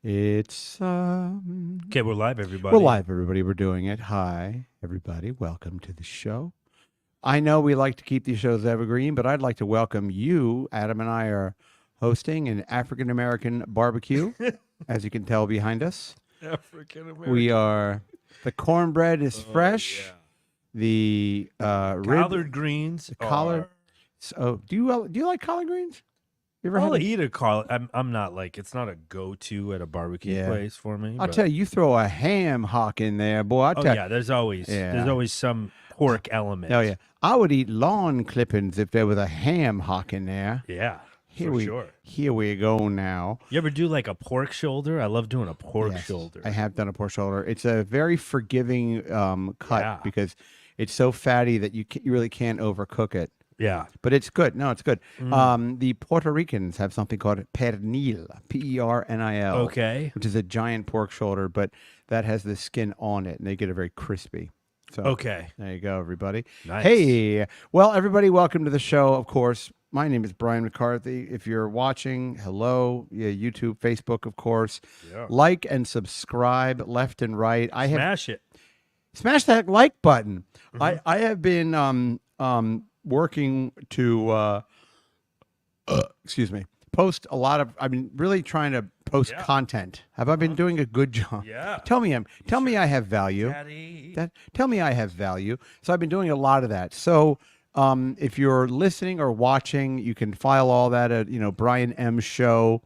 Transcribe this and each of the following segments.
It's Okay, we're live, everybody. we're live, everybody. We're doing it. Hi, everybody. Welcome to the show. I know we like to keep these shows evergreen, but I'd like to welcome you. Adam and I are hosting an African American barbecue, as you can tell behind us. African American. We are the cornbread is fresh. Yeah. The Collard greens. collard. So, do you like collard greens? You ever I'll had? eat a collard. I'm not like it's not a go-to at a barbecue Yeah. place for me. I'll but- tell you throw a ham hock in there, boy. I'll Oh tell yeah, there's always some pork element. Oh yeah, I would eat lawn clippings if there was a ham hock in there. Yeah, Here for sure. Here we go now. You ever do like a pork shoulder? I love doing a pork Yes, shoulder. I have done a pork shoulder. It's a very forgiving cut Yeah. because it's so fatty that you really can't overcook it. Yeah. But it's good. No, it's good. The Puerto Ricans have something called pernil, Pernil. Okay. Which is a giant pork shoulder, but that has the skin on it, and they get it very crispy. So Okay. there you go, everybody. Nice. Hey, well, everybody, welcome to the show. Of course, my name is Brian McCarthy. If you're watching, hello, yeah, YouTube, Facebook, of course. Yeah. Like and subscribe left and right. Smash it. Smash that like button. I have been working to excuse me, post a lot of. I've been really trying to post content. Have I been doing a good job? Yeah. Tell me I have value. Daddy. Tell me I have value. So I've been doing a lot of that. So if you're listening or watching, you can file all that at Brian M Show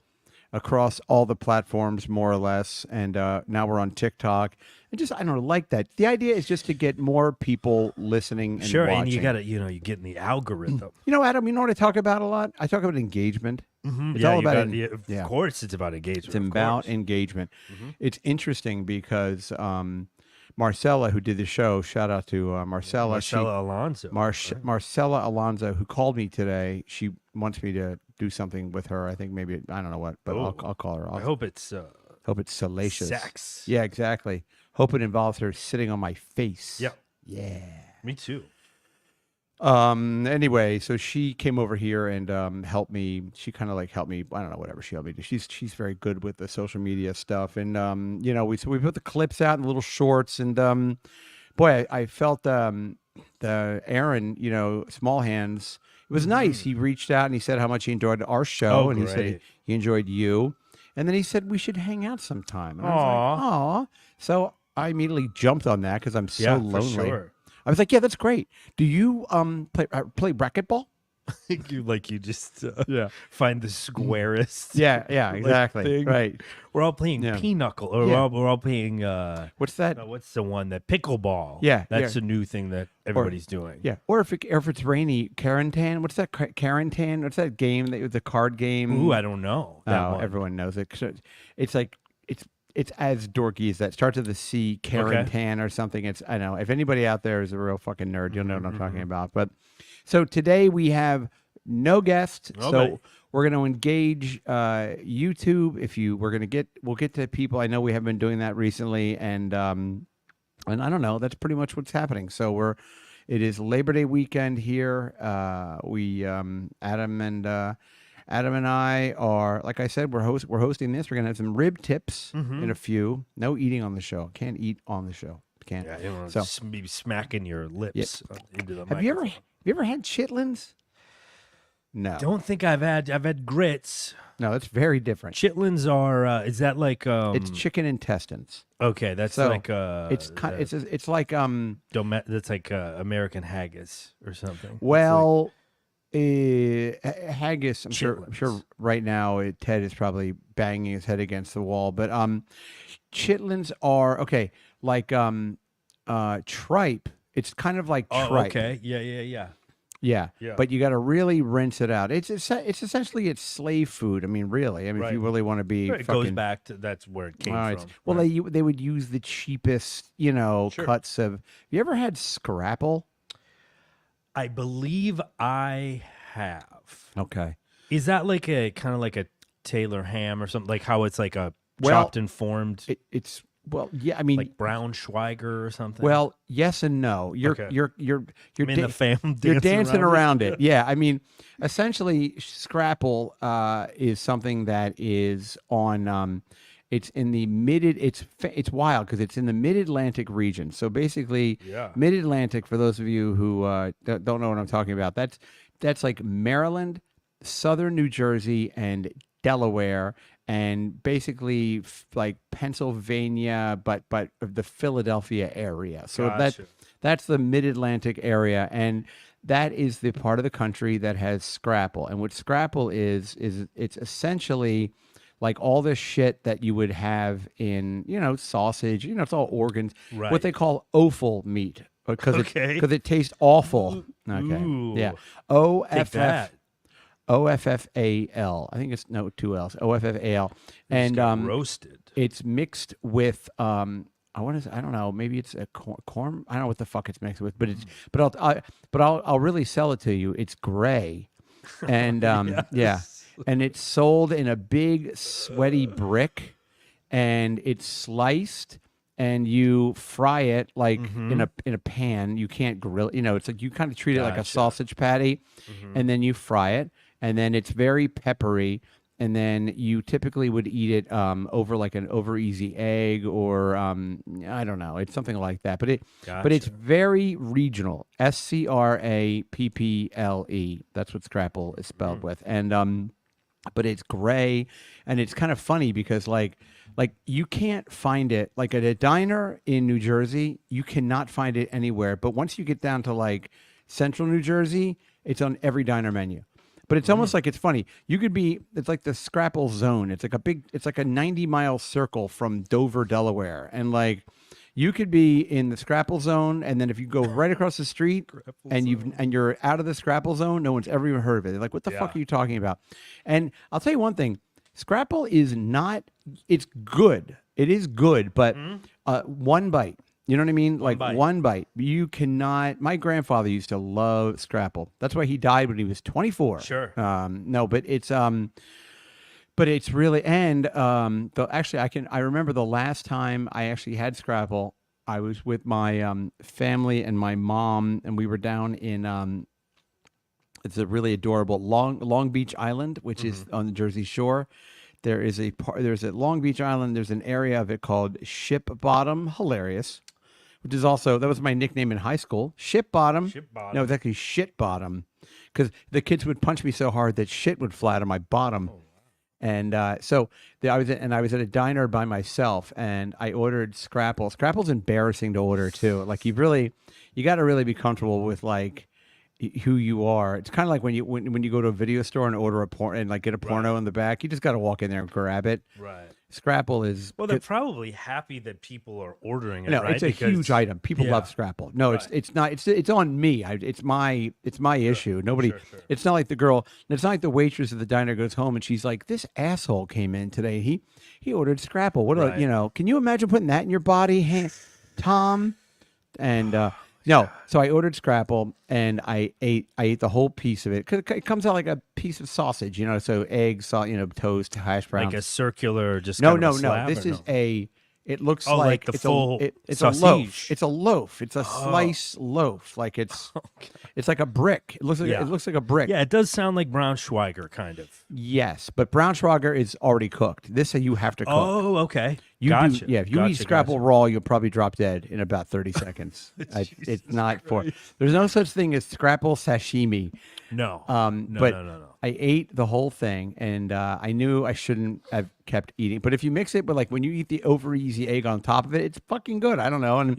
across all the platforms more or less. And now we're on TikTok. And just I don't know, like that. The idea is just to get more people listening and Sure, watching. and you got to, you get in the algorithm. Adam, you know what I talk about a lot? I talk about engagement. It's Yeah, all you about got- Of course, it's about engagement. It's of about course. engagement. It's interesting because Marcella, who did the show, shout out to Marcella. Marcella Alonso. Marcella Alonso, who called me today. She wants me to do something with her. I think maybe, I don't know what, but I'll call her. I hope it's hope it's salacious. sex. Yeah, exactly. Hope it involves her sitting on my face. Yep. Yeah. Me too. Anyway, so she came over here and helped me. She kind of like helped me. I don't know, whatever she helped me do. She's very good with the social media stuff, and we put the clips out in little shorts, and boy, I felt the Aaron, Small Hands. It was nice. He reached out and he said how much he enjoyed our show, and he said great. he enjoyed you, and then he said we should hang out sometime. And I was Aw. like, aw. So I immediately jumped on that because I'm so lonely. For sure. I was like, yeah, that's great. Do you play racquetball? you just Yeah. find the squarest. Yeah, exactly. thing. Right. We're all playing pinochle, or Yeah. we're all playing. What's that? What's the one that pickleball? Yeah, that's yeah. a new thing that everybody's doing. Yeah. Or if it's rainy, Carantan. What's that? Carantan. What's that game? The card game. Ooh, I don't know. That one. Everyone knows it. So it's like it's as dorky as that. Starts with the C, Carantan or something. I know. If anybody out there is a real fucking nerd, you'll know what I'm talking about. But so today we have no guest. Nobody. So we're going to engage YouTube. We'll get to people. I know we have been doing that recently, and I don't know. That's pretty much what's happening. So it is Labor Day weekend here. Adam and I are, like I said, we're hosting this. We're gonna have some rib tips in a few. No eating on the show. Can't eat on the show. Can't. Yeah, you know, So- just maybe smacking your lips into the Have you microphone. ever had chitlins? No. Don't think I've had grits. No, it's very different. Chitlins are. Is that like? It's chicken intestines. Okay, that's So, like. It's like That's like American haggis or something. well, haggis. I'm sure Chitlins. right now Ted is probably banging his head against the wall. But chitlins are okay. Like tripe. It's kind of like Oh, tripe. okay. Yeah. Yeah. Yeah. But you got to really rinse it out. It's essentially it's slave food. I mean, really. I mean, if you Right. really want to be It fucking, goes back to that's where it came all right. from. Well, right? they would use the cheapest, Sure. cuts of. You ever had scrapple? I believe I have. Okay. Is that like a kind of like a Taylor ham or something? Like how it's like a Well, chopped and formed, It's well, yeah. I mean, like Braunschweiger or something? well, yes and no. You're Okay. you're I mean, the fam you're dancing around it. it. Yeah, I mean, essentially, scrapple is something that is on It's in the it's wild because it's in the mid-Atlantic region. So basically, Yeah. mid-Atlantic, for those of you who don't know what I'm talking about, that's like Maryland, southern New Jersey, and Delaware, and basically like Pennsylvania, but of the Philadelphia area. So Gotcha. that's the mid-Atlantic area, and that is the part of the country that has scrapple. And what scrapple is it's essentially like all the shit that you would have in, sausage, it's all organs, what Right. they call offal meat because Okay. it tastes awful. Okay. Ooh. Yeah. Take that. OFFAL. I think it's no two L's. OFFAL. And Just get roasted. it's mixed with I don't know, maybe it's a corn. I don't know what the fuck it's mixed with, but I'll really sell it to you. It's gray. And yeah. And it's sold in a big sweaty brick, and it's sliced, and you fry it like in a pan. You can't grill, it's like you kind of treat it like a Gotcha. sausage patty, and then you fry it, and then it's very peppery, and then you typically would eat it over like an over easy egg, or I don't know, it's something like that. But it's Gotcha. very regional. SCRAPPLE. That's what scrapple is spelled with, and but it's gray, and it's kind of funny because like you can't find it like at a diner in New Jersey. You cannot find it anywhere. But once you get down to like central New Jersey, it's on every diner menu. But it's almost like it's funny. It's like the scrapple zone. It's like a 90-mile circle from Dover, Delaware. And like you could be in the scrapple zone, and then if you go right across the street and you're out of the scrapple zone, no one's ever even heard of it. They're like, what the fuck are you talking about? And I'll tell you one thing. Scrapple is not, it's good. It is good, but one bite. You know what I mean? One bite. You cannot. My grandfather used to love scrapple. That's why he died when he was 24. Sure. No, but it's really, and I remember the last time I actually had scrapple. I was with my family and my mom, and we were down in it's a really adorable Long Beach Island, which is on the Jersey Shore. There's at Long Beach Island. There's an area of it called Ship Bottom. Hilarious. Which is also, that was my nickname in high school. Ship Bottom. Ship Bottom. No, it's actually Shit Bottom. Because the kids would punch me so hard that shit would fly to my bottom. And I was at a diner by myself, and I ordered scrapple. Scrapple's embarrassing to order too. Like you got to really be comfortable with like who you are. It's kind of like when you go to a video store and order a porn and like get a porno in the back. You just got to walk in there and grab it. Right. Scrapple is they're probably happy that people are ordering it. No, right? it's a huge item. People love scrapple. No, it's not. It's on me. It's my issue. Nobody. Sure. It's not like the girl. It's not like the waitress at the diner goes home and she's like, "This asshole came in today. He ordered scrapple. What can you imagine putting that in your body, Tom?" And no, so I ordered scrapple and I ate the whole piece of it. 'Cause it comes out like a piece of sausage, so eggs, toast, hash browns. Like a circular, just No. slab, This is no? It looks like the it's full it's sausage. a loaf. It's a loaf. It's a slice loaf. Like it's like a brick. It looks like a brick. Yeah, it does sound like Braunschweiger kind of. Yes, but Braunschweiger is already cooked. This you have to cook. Oh, okay. If you eat scrapple gotcha. raw, you'll probably drop dead in about 30 seconds. It's not for. There's no such thing as scrapple sashimi. No. No. I ate the whole thing, and I knew I shouldn't have kept eating. But if you mix it, but like when you eat the over easy egg on top of it, it's fucking good. I don't know.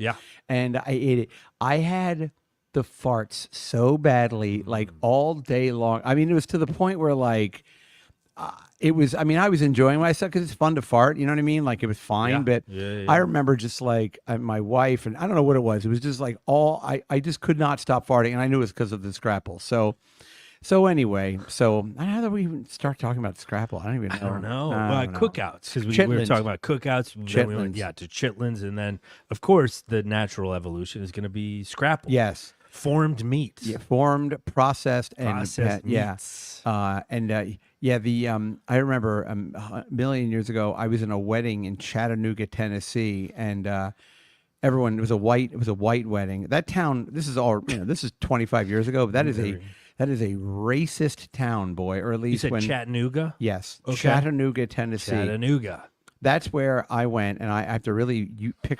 And I ate it. I had the farts so badly, like all day long. I mean, it was to the point where like. It was, I was enjoying myself because it's fun to fart. You know what I mean? Like it was fine. But I remember just like my wife, and I don't know what it was. It was just like I just could not stop farting. And I knew it was because of the scrapple. So anyway, how do we even start talking about scrapple? I don't even know. I don't know. I don't know. Cookouts, because we were talking about cookouts. Then we went, to chitlins. And then, of course, the natural evolution is going to be scrapple. Yes. Formed meat. Yeah, formed, processed, and meats. I remember a million years ago, I was in a wedding in Chattanooga, Tennessee, and everyone, it was a white wedding. That town, this is 25 years ago, but that is a racist town, boy, or at least You said Chattanooga? Yes, Okay. Chattanooga, Tennessee. Chattanooga. that's where I went, and I have to really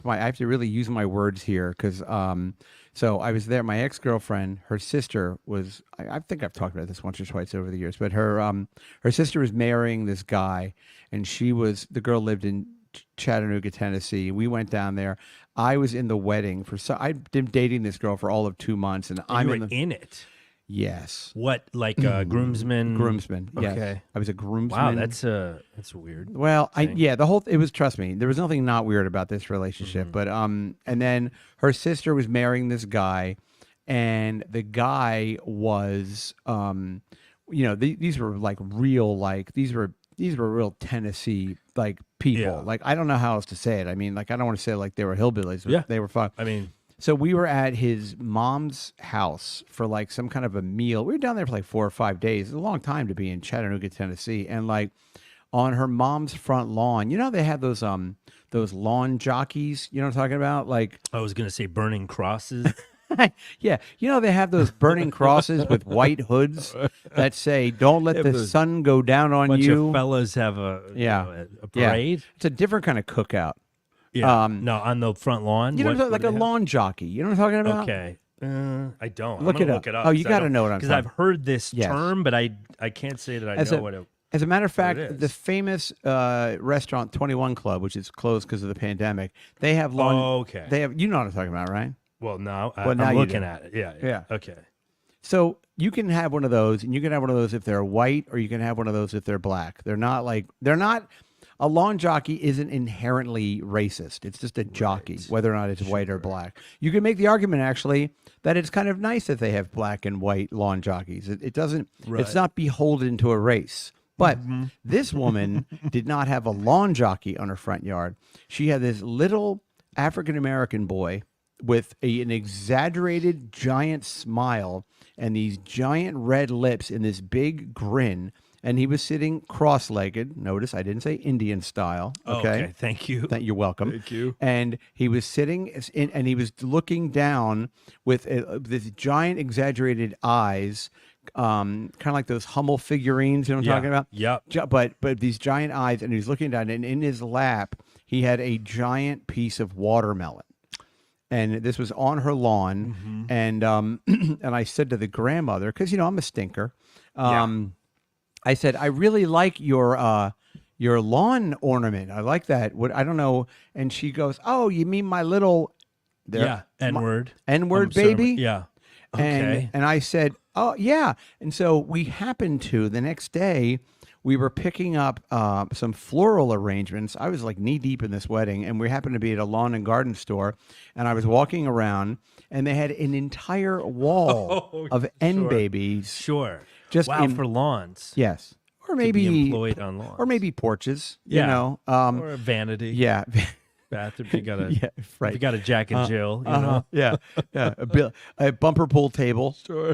I have to really use my words here because so I was there. My ex-girlfriend, her sister was. I think I've talked about this once or twice over the years, but her sister was marrying this guy, and the girl lived in Chattanooga, Tennessee. We went down there. I was in the wedding I'd been dating this girl for all of 2 months, and I'm you were in it. Yes. What, like groomsman? Groomsman. Yes. Okay. I was a groomsman. Wow, that's weird. Well, it was, trust me, there was nothing not weird about this relationship, but and then her sister was marrying this guy, and the guy was these were like real, like these were real Tennessee like people. Yeah. Like I don't know how else to say it. I mean, like I don't want to say like they were hillbillies, but Yeah. they were fun. I mean, so we were at his mom's house for like some kind of a meal. We were down there for like 4 or 5 days. It's a long time to be in Chattanooga, Tennessee. And like on her mom's front lawn, they have those lawn jockeys, you know what I'm talking about? Like I was going to say burning crosses. yeah, they have those burning crosses with white hoods that say "Don't let the sun go down on bunch you." Of fellas have a parade. Yeah. It's a different kind of cookout. Yeah. No, on the front lawn. Like a lawn jockey. You know what I'm talking about? Okay. I don't. Look it up. Oh, you got to know what I'm talking about. Because I've heard this term, but I can't say that I know what it. As a matter of fact, the famous restaurant 21 Club, which is closed because of the pandemic, they have lawn. Oh, okay. They have. You know what I'm talking about, right? Well, now I'm looking at it. Yeah. Okay. So you can have one of those, and you can have one of those if they're white, or you can have one of those if they're black. They're not. A lawn jockey isn't inherently racist. It's just a jockey, whether or not it's white or black. You can make the argument, actually, that it's kind of nice that they have black and white lawn jockeys. It doesn't, it's not beholden to a race. But this woman did not have a lawn jockey on her front yard. She had this little African-American boy with an exaggerated giant smile and these giant red lips and this big grin. And he was sitting cross-legged. Notice I didn't say Indian style. Okay, thank you. You're welcome. Thank you. And he was sitting and he was looking down with this giant exaggerated eyes, kind of like those Hummel figurines. You know what I'm talking about? Yep. But these giant eyes, and he was looking down, and in his lap he had a giant piece of watermelon. And this was on her lawn, and and I said to the grandmother, because I'm a stinker. I said, I really like your lawn ornament. I like that. I don't know. And she goes, oh, you mean my little... N-word. N-word, baby? Yeah. Okay. And I said, oh, yeah. And so we happened to, the next day, we were picking up some floral arrangements. I was like knee deep in this wedding, and we happened to be at a lawn and garden store. And I was walking around, and they had an entire wall of N babies. Sure. Just for lawns. Yes. Or maybe to be employed on lawns. Or maybe porches. You know. Or a vanity. Yeah. Bathroom. You got a right. You got a Jack and Jill. You know? Yeah. A bumper pool table. Sure.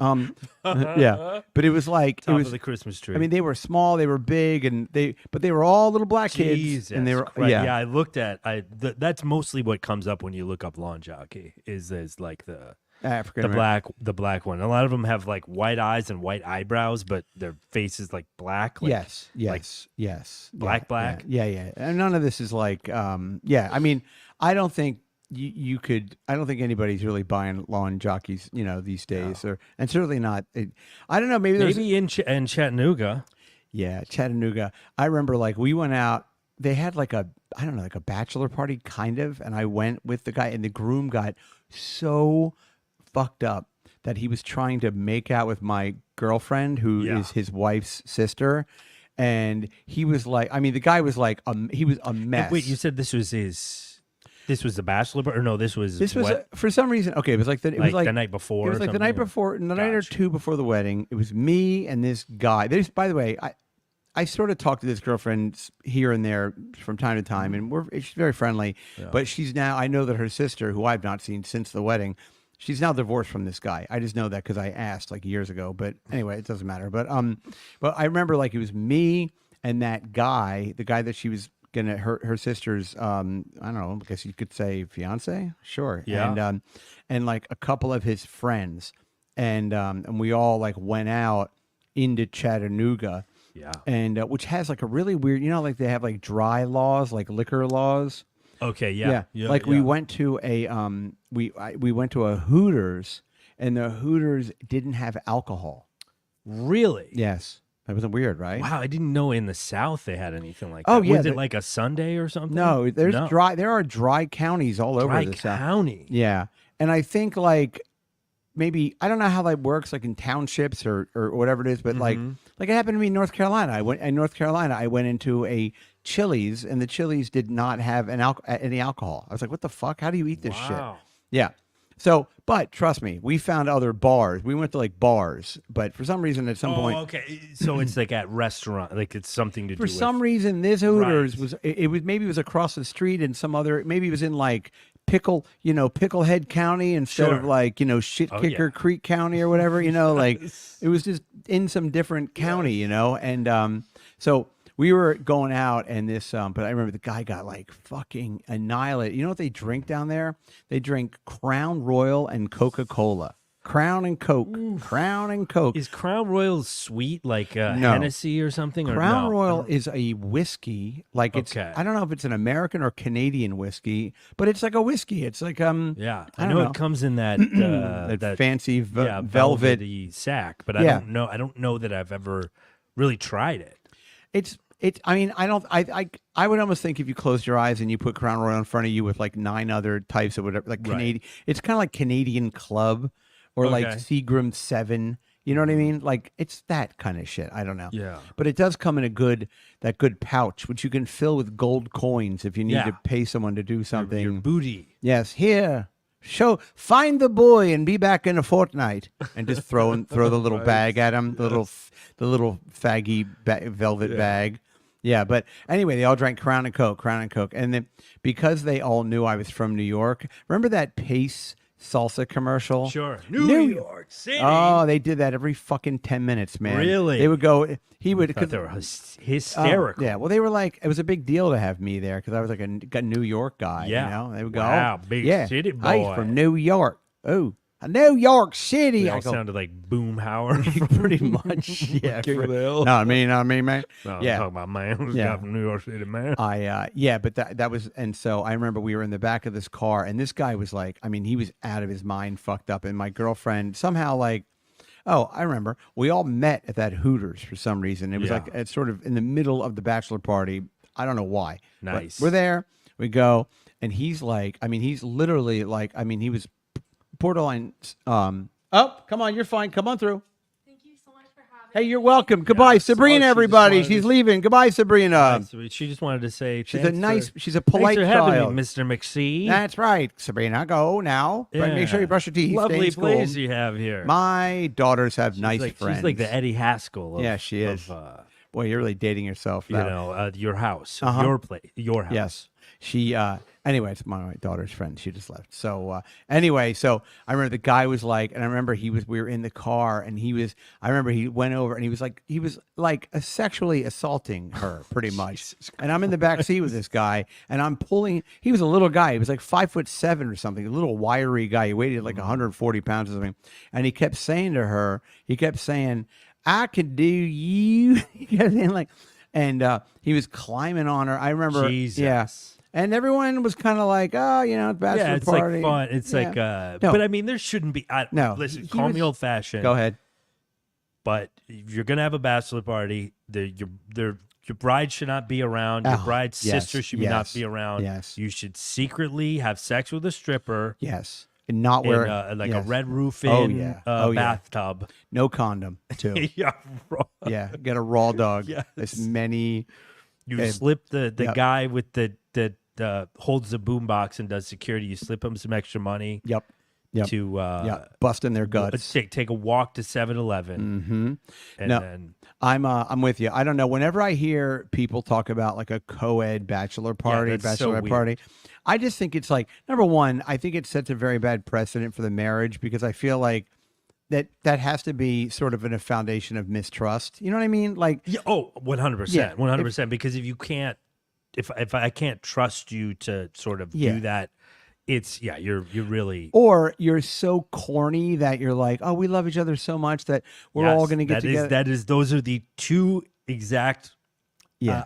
Yeah. But it was like Top of the Christmas tree. I mean, they were small, they were big, but they were all little black kids, and they were Yeah, I looked at that's mostly what comes up when you look up lawn jockey is like the black one. A lot of them have like white eyes and white eyebrows, but their face is like black. Yes. Black. Yeah. And none of this is like, I mean, I don't think you could. I don't think anybody's really buying lawn jockeys, these days, and certainly not. I don't know. Maybe in Chattanooga. Yeah, Chattanooga. I remember like we went out. They had like a bachelor party kind of, and I went with the guy, and the groom got so fucked up that he was trying to make out with my girlfriend, who is his wife's sister, and he was like, I mean, the guy was like, he was a mess. And wait, you said this was the bachelor party, or no? This was for some reason. Okay, it was like the night before. It was like the night before, the night or two before the wedding. It was me and this guy. By the way, I sort of talk to this girlfriend here and there from time to time, and she's very friendly. Yeah. But she's now, I know that her sister, who I've not seen since the wedding, she's now divorced from this guy. I just know that because I asked like years ago. But anyway, it doesn't matter. But I remember like it was me and that guy, the guy that she was gonna her sister's I don't know, I guess you could say fiance, sure, yeah, and like a couple of his friends, and we all like went out into Chattanooga. Yeah. and which has like a really weird, like they have like dry laws, like liquor laws. Okay. Yeah. Like we went to a we went to a Hooters, and the Hooters didn't have alcohol. Really? Yes, that wasn't weird, right? Wow, I didn't know in the South they had anything like that. Oh, yeah, Was it like a Sunday or something? No, there's No. dry. There are dry counties all over Dry the South. county. Yeah, and I think like maybe I don't know how that works, like in townships or whatever it is, but like it happened to me in North Carolina. I went into a Chili's, and the Chili's did not have any alcohol. I was like, what the fuck? How do you eat this shit? Yeah. So, but trust me, we found other bars. We went to like bars, but for some reason at some point. Okay. So it's like at restaurant, like it's something to do For with. some reason, this Hooters was maybe it was across the street in some other, maybe it was in like Picklehead County instead of like, Shit Kicker Creek County or whatever, like it was just in some different county, and so we were going out and this, but I remember the guy got like fucking annihilated. You know what they drink down there? They drink Crown Royal and Coca-Cola. Crown and Coke. Oof. Crown and Coke. Is Crown Royal sweet like No. Hennessy or something? Crown or no? Royal is a whiskey. Like it's, I don't know if it's an American or Canadian whiskey, but it's like a whiskey. It's like yeah, I know it comes in that that fancy velvet velvety sack, but I don't know that I've ever really tried it. It's. I mean, I would almost think if you closed your eyes and you put Crown Royal in front of you with like 9 other types of whatever, like Canadian. It's kind of like Canadian Club. Or like Seagram 7, you know what I mean? Like it's that kind of shit. I don't know. Yeah. But it does come in that good pouch, which you can fill with gold coins if you need to pay someone to do something. Your booty. Yes. Here, find the boy and be back in a fortnight, and just throw the little bag at him, the little faggy velvet bag. Yeah, but anyway, they all drank Crown and Coke, and then because they all knew I was from New York. Remember that Pace salsa commercial? Sure. New York City. Oh, they did that every fucking 10 minutes, man. Really? They would go, he would. They were hysterical. Yeah, well, they were like, it was a big deal to have me there because I was like a New York guy. Yeah. They would go, wow, big city boy. I'm from New York. Oh, New York City. They all sounded like Boomhauer. Pretty much. Yeah. King of the Hill. Not me, man. No, I'm talking about man who's got from New York City, man. But that was, and so I remember we were in the back of this car, and this guy was like, I mean, he was out of his mind, fucked up, and my girlfriend somehow like, oh, I remember we all met at that Hooters for some reason. It was like it's sort of in the middle of the bachelor party. I don't know why. Nice. But we're there. We go, and he's like, I mean, he's literally like, I mean, he was borderline. Oh, come on, you're fine. Come on through. Thank you so much for having me. Hey, you're welcome. Goodbye, Sabrina. Everybody, she's leaving. Goodbye, Sabrina. She just wanted to say she's a polite thanks for child. having me, Mr. McSee. That's right, Sabrina. Go now. Yeah. Make sure you brush your teeth. Lovely place you have here. My daughters have nice friends. She's like the Eddie Haskell. She is. Boy, you're really dating yourself. Your house, your place, your house. Yes. She, anyway, it's my daughter's friend. She just left. So, anyway, so I remember the guy was like, and I remember we were in the car and I remember he went over and he was like sexually assaulting her pretty much. And I'm in the back seat with this guy and I'm pulling, he was a little guy. He was like 5'7" or something, a little wiry guy. He weighed like 140 pounds or something. And he kept saying to her, I could do you. He kept saying like, and he was climbing on her. I remember. Jesus. Yeah. And everyone was kind of like, oh, it's bachelor it's party. like fun. It's like, but I mean, there shouldn't be. Listen, call me old fashioned. Go ahead. But if you're gonna have a bachelor party, your bride should not be around. Your bride's sister should not be around. Yes. You should secretly have sex with a stripper. Yes. And not wear a red roof in bathtub. No condom too. Yeah, raw. Yeah. Get a raw dog. Yes. As many. You slip the guy with the holds the boombox and does security. You slip him some extra money. Yep. To bust in their guts. Take a walk to 7-Eleven. Mm-hmm. Then I'm with you. I don't know. Whenever I hear people talk about like a co-ed bachelor party, bachelorette party, I just think it's like, number one, I think it sets a very bad precedent for the marriage because I feel like that has to be sort of in a foundation of mistrust. You know what I mean? Like, 100%, 100%. Because if you can't, if I can't trust you to sort of do that, it's you're really, or you're so corny that you're like, oh, we love each other so much that we're all going to get together. Those are the two exact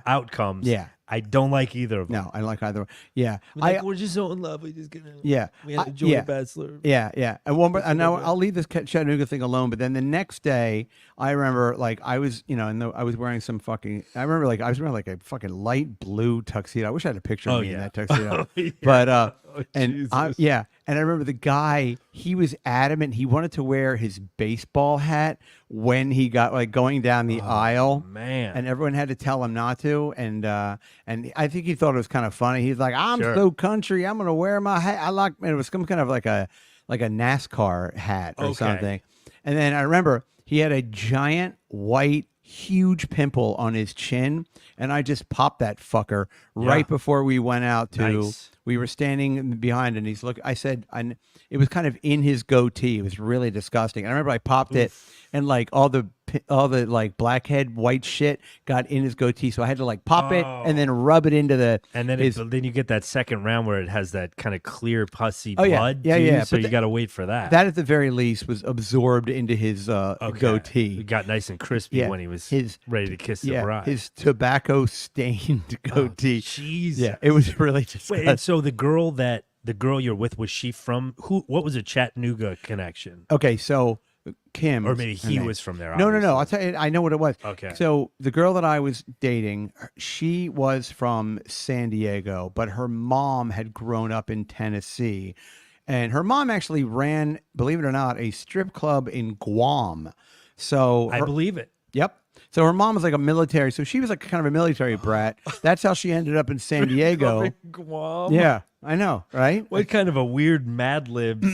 outcomes. Yeah. I don't like either of them. No, I don't like either. Yeah, We're just so in love. We just gonna. Yeah, We gotta enjoy yeah. the Bachelor. Yeah. And one more, and now I'll leave this Chattanooga thing alone. But then the next day, I remember like I was, I was wearing some fucking. I remember like I was wearing like a fucking light blue tuxedo. I wish I had a picture of me in that tuxedo. Yeah. But and Jesus. and I remember the guy. He was adamant. He wanted to wear his baseball hat when he got like going down the aisle. Man. And everyone had to tell him not to. And I think he thought it was kind of funny. He's like, I'm Sure. so country. I'm gonna wear my hat. I like. And it was some kind of like a NASCAR hat or Okay. something. And then I remember he had a giant white, huge pimple on his chin, and I just popped that fucker right before we went out to. Nice. We were standing behind, and he's look. I said, it was kind of in his goatee. It was really disgusting. And I remember I popped it, and like all the like blackhead white shit got in his goatee, so I had to like pop it and then rub it into the. And then then you get that second round where it has that kind of clear pussy yeah. blood. Yeah, too, yeah. So But you got to wait for that. That at the very least was absorbed into his goatee. It got nice and crispy when he was ready to kiss the bride. His tobacco stained goatee. Jesus. Yeah, it was really disgusting. Wait, and so the girl you're with, was she from what was a Chattanooga connection? Okay, so Kim, Or maybe he was from there. No. obviously. I'll tell you. I know what it was. Okay. So the girl that I was dating, she was from San Diego, but her mom had grown up in Tennessee, and her mom actually ran, believe it or not, a strip club in Guam. So I believe it. Yep. So her mom was like a military, so she was like kind of a military brat. That's how she ended up in San Diego. Guam. Yeah, I know, right? What kind of a weird Mad Libs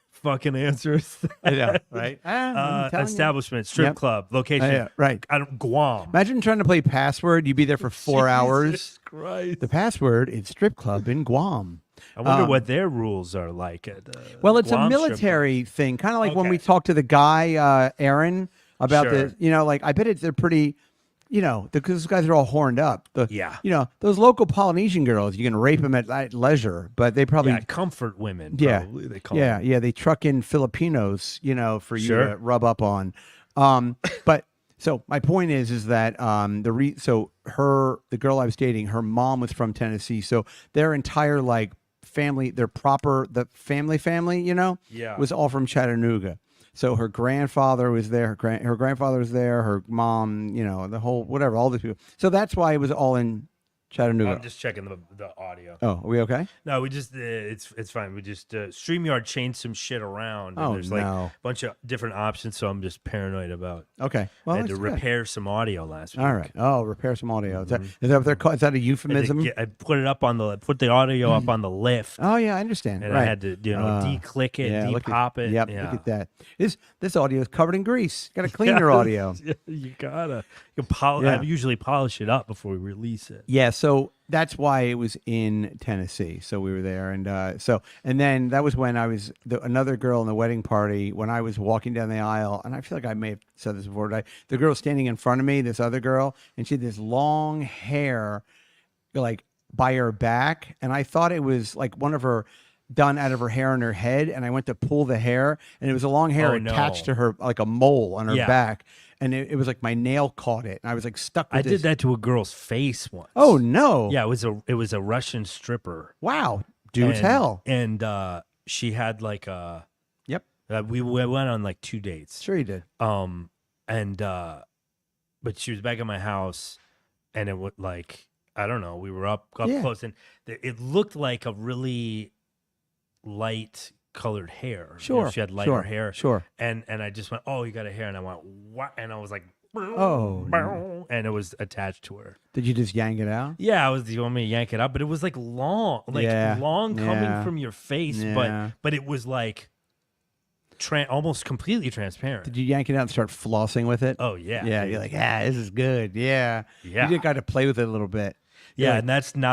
fucking answer is that? I know, right? I'm telling you. Establishment, strip Yep. club, location. Yeah, right. Guam. Imagine trying to play password. You'd be there for 4 hours. Jesus Christ. The password is strip club in Guam. I wonder what their rules are like at Well, it's Guam a strip military thing, kind of like when we Okay. talked to the guy, Aaron, about Sure. the, like I bet they're pretty, because those guys are all horned up. Yeah. Those local Polynesian girls, you can rape them at leisure, but they probably, Yeah, comfort women. yeah, Probably, they call yeah, them. yeah, they truck in Filipinos, for you Sure. to rub up on. But so my point is that the girl I was dating, her mom was from Tennessee, so their entire like family, the family, Yeah. was all from Chattanooga. So her grandfather was there, her grandfather was there, her mom, the whole whatever, all these people. So that's why it was all in Chattanooga. I'm just checking the audio. Oh, are we okay? No, we just it's fine. We just StreamYard changed some shit around. And Oh, there's like no. a bunch of different options, so I'm just paranoid about. Okay. Well, I had to that's good. repair some audio last week. All right. Oh, repair some audio. Is that what they're called? Is that a euphemism? I put it up put the audio up on the lift, Oh yeah, I understand. and right. I had to declick it, depop it. Yep. Yeah. Look at that. This audio is covered in grease. Got to clean your audio. You gotta. Yeah. I usually polish it up before we release it. Yeah. So that's why it was in Tennessee. So we were there, and and then that was when I was another girl in the wedding party. When I was walking down the aisle, and I feel like I may have said this before. The girl standing in front of me, this other girl, and she had this long hair, like by her back, and I thought it was like one of her done out of her hair on her head, and I went to pull the hair, and it was a long hair Oh, no. attached to her like a mole on her Yeah. back, and it was like my nail caught it, and I was like stuck with I this. did that to a girl's face once. Oh no. Yeah, it was a Russian stripper. Wow. Do and, tell. And she had like a. Yep. We went on like 2 dates. Sure you did. But she was back at my house, and it was like, I don't know, we were up Yeah. close, and it looked like a really light colored hair. Sure. She had lighter hair. Sure. And I just went, oh, you got a hair, and I went, what? And I was like, Oh, no. and it was attached to her. Did you just yank it out? Yeah, you want me to yank it up, but it was like long, Yeah. coming Yeah. from your face, Yeah. but it was like almost completely transparent. Did you yank it out and start flossing with it? Oh yeah, Yeah, you're like, this is good. Yeah. Yeah. You just got to play with it a little bit. yeah, Like, and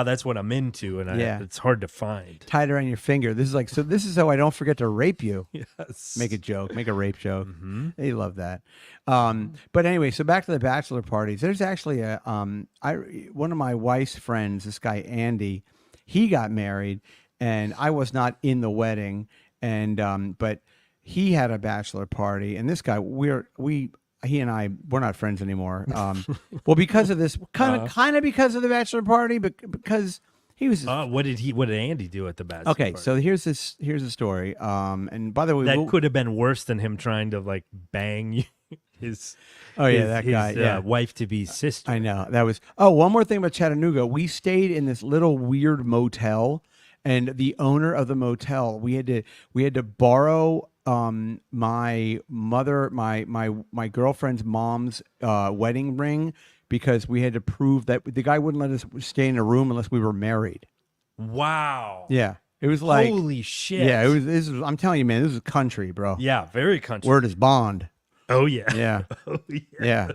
that's what I'm into, and Yeah. it's hard to find. tie it around your finger. This is how I don't forget to rape you. Yes, Make a joke, make a rape joke. Mhm. They love that. But anyway, so back to the bachelor parties. There's actually one of my wife's friends, this guy Andy, he got married, and I was not in the wedding, and but he had a bachelor party, and this guy we he and I, we're not friends anymore. Well, because of this, kind of because of the bachelor party, but because he was. What did Andy do at the bachelor Okay, party? so here's the story. And by the way, that could have been worse than him trying to like bang his. That guy, wife to be sister. I know that was. Oh, one more thing about Chattanooga. We stayed in this little weird motel, and the owner of the motel, we had to borrow my girlfriend's mom's wedding ring because we had to prove that the guy wouldn't let us stay in a room unless we were married. Wow. Yeah. It was like holy shit. Yeah, this was, I'm telling you, man, this is country, bro. Yeah, very country. Word is bond. Oh yeah. Yeah. Oh yes. Yeah.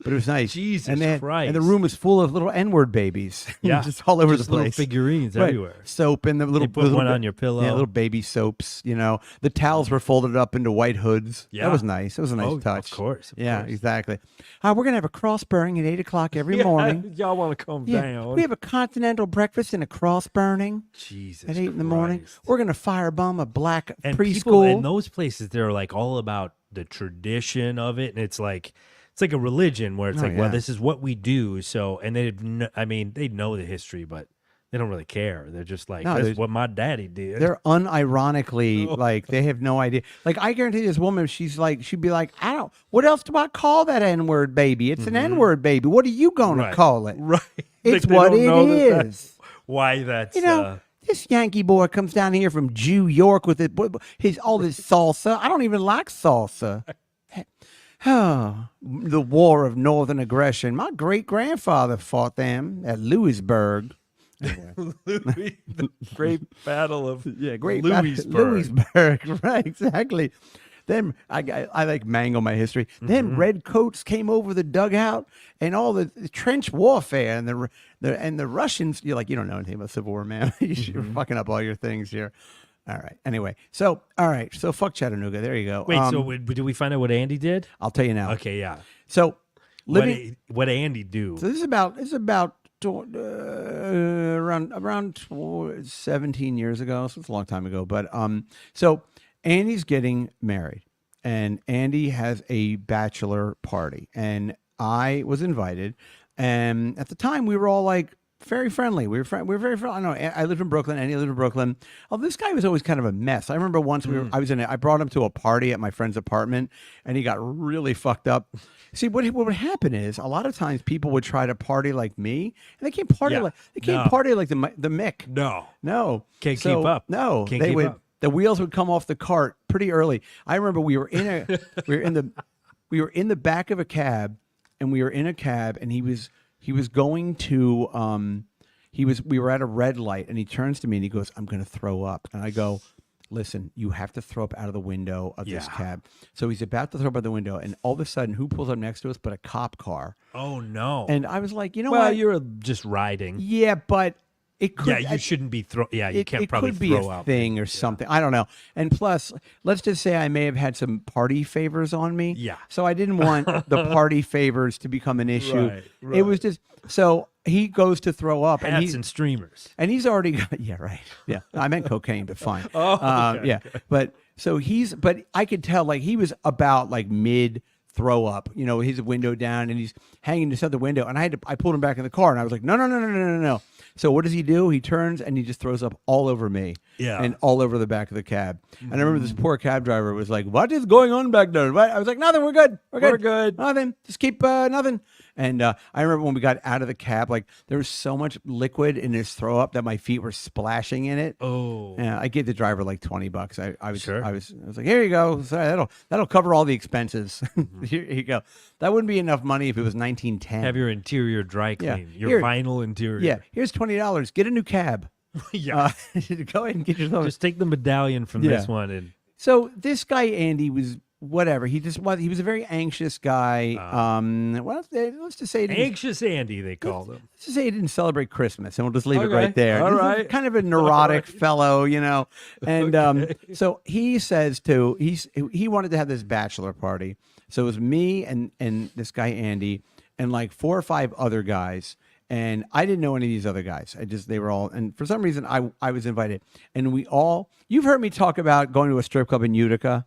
But it was nice. Jesus Christ. And the room was full of little N-word babies. Yeah. Just all over Just the place. little figurines Right. everywhere. Soap and the little. You put one on your pillow. Yeah, little baby soaps. The towels were folded up into white hoods. Yeah. That was nice. It was a nice touch. Of course. Yeah, exactly. We're going to have a cross burning at 8 o'clock every morning. Y'all want to come down. We have a continental breakfast and a cross burning Jesus at 8 in the morning. We're going to firebomb a black and preschool. People in those places, they're like all about the tradition of it. And it's like a religion where it's well, this is what we do. So, and they know the history, but they don't really care. They're just like, that's what my daddy did. They're unironically like, they have no idea. Like, I guarantee this woman, she'd be like, what else do I call that N-word baby? It's an N-word baby. What are you going to call it? Right. It's what it is. Why that's, this Yankee boy comes down here from New York with all this salsa. I don't even like salsa. Oh, the War of Northern Aggression. My great-grandfather fought them at Louisburg. The Great Battle of Louisburg. Right, exactly. Then I like mangle my history. Then redcoats came over the dugout and all the trench warfare and the Russians. You're like, you don't know anything about Civil War, man. You're fucking up all your things here. All right. Anyway, so fuck Chattanooga. There you go. Wait, so did we find out what Andy did? I'll tell you now. Okay, yeah. So what Andy do? So this is about around 17 years ago. So it's a long time ago. But so Andy's getting married, and Andy has a bachelor party, and I was invited. And at the time, we were all like very friendly. We were very friendly. I know. I lived in Brooklyn. Andy lived in Brooklyn. Oh, this guy was always kind of a mess. I remember once I brought him to a party at my friend's apartment, and he got really fucked up. See, what would happen is a lot of times people would try to party like me, and they can't party like the Mick. No, can't keep up. No, can't they keep would. up. The wheels would come off the cart pretty early. I remember we were in the back of a cab, and we were in a cab, and he was going to we were at a red light, and he turns to me and he goes, "I'm going to throw up." And I go, "Listen, you have to throw up out of the window of this cab." So he's about to throw up out the window, and all of a sudden, who pulls up next to us but a cop car? Oh no. And I was like, what? Well, you're just riding. Yeah, but it could. Yeah, you shouldn't be you can't probably could be throw a out thing or something. I don't know. And plus, let's just say I may have had some party favors on me. Yeah. So I didn't want the party favors to become an issue. Right. It was just so he goes to throw up, hats and streamers, and he's already got. Yeah, right. Yeah, I meant cocaine, but fine. Okay, yeah, okay. but I could tell like he was about like mid throw up. His window down, and he's hanging this other window, and I pulled him back in the car, and I was like, no. So what does he do? He turns and he just throws up all over me. Yeah. And all over the back of the cab. And I remember this poor cab driver was like, "What is going on back there?" What? I was like, "Nothing. We're good. We're good. Nothing. Just keep nothing." And I remember when we got out of the cab, like there was so much liquid in his throw up that my feet were splashing in it. Oh. Yeah. I gave the driver like $20. I was Sure. I was like, "Here you go. Sorry, that'll cover all the expenses." Here you go. That wouldn't be enough money if it was 1910. Have your interior dry clean. Yeah. Your vinyl interior. Yeah. Here's $20. Get a new cab. Yeah. Go ahead and get yourself. Just take the medallion from this one and. So this guy Andy was whatever. He was a very anxious guy. Let's just say anxious Andy, they called him. Let's just say he didn't celebrate Christmas, and we'll just leave it right there. All right. Kind of a neurotic fellow, And so he says he wanted to have this bachelor party. So it was me and this guy Andy and like 4 or 5 other guys. And I didn't know any of these other guys. They were all, and for some reason I was invited. And you've heard me talk about going to a strip club in Utica.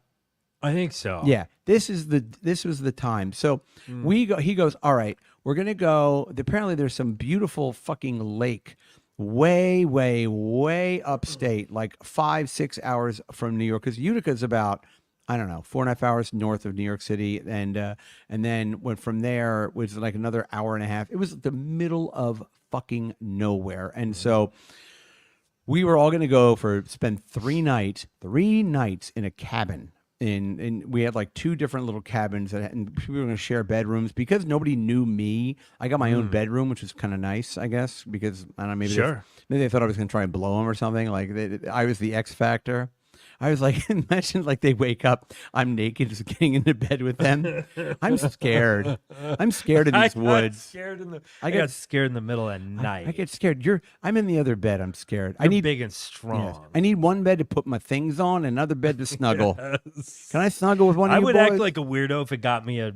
I think so. Yeah, this was the time. So he goes, all right, we're gonna go. Apparently, there's some beautiful fucking lake, way upstate, like 5-6 hours from New York, because Utica's about, I don't know, 4.5 hours north of New York City, and then went from there was like another hour and a half. It was the middle of fucking nowhere, and so we were all gonna spend 3 nights in a cabin. And we had like 2 different little cabins and people were going to share bedrooms because nobody knew me. I got my own bedroom, which was kind of nice, I guess, because I don't know, maybe they thought I was going to try and blow them or something. Like I was the X factor. I was like, imagine like they wake up, I'm naked, just getting into bed with them. I'm scared. I'm scared in these woods. I got scared in the middle at night. I get scared. I'm in the other bed. I'm scared. I need big and strong. Yes. I need one bed to put my things on, another bed to snuggle. Yes. Can I snuggle with one of you boys? I would act like a weirdo if it got me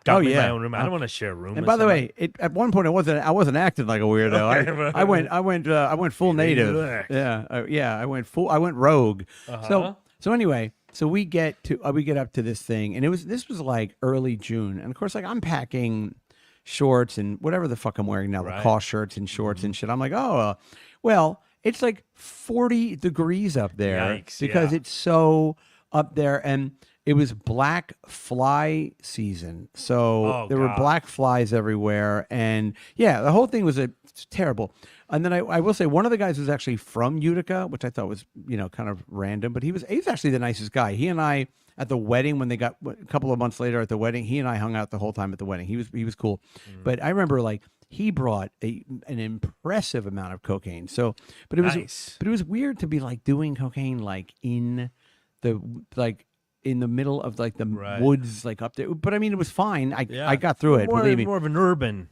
my own room. I don't want to share a room. And by the way, at one point I wasn't acting like a weirdo. Okay, I went full native. I went rogue. So anyway, so we get up to this thing, and this was like early June, and of course, like I'm packing shorts and whatever the fuck I'm wearing now, the cloth shirts and shorts and shit. I'm like, oh, well, it's like 40 degrees up there because it's so up there, and it was black fly season. So there were black flies everywhere. And yeah, the whole thing was terrible. And then I will say one of the guys was actually from Utica, which I thought was, kind of random, but he was actually the nicest guy. He and I at the wedding, when they got a couple of months later at the wedding, he and I hung out the whole time at the wedding. He was cool. But I remember like he brought an impressive amount of cocaine. So, but it was weird to be like doing cocaine like in the middle of like the woods, like up there. But I mean, it was fine. I got through it. Believe me, more of an urban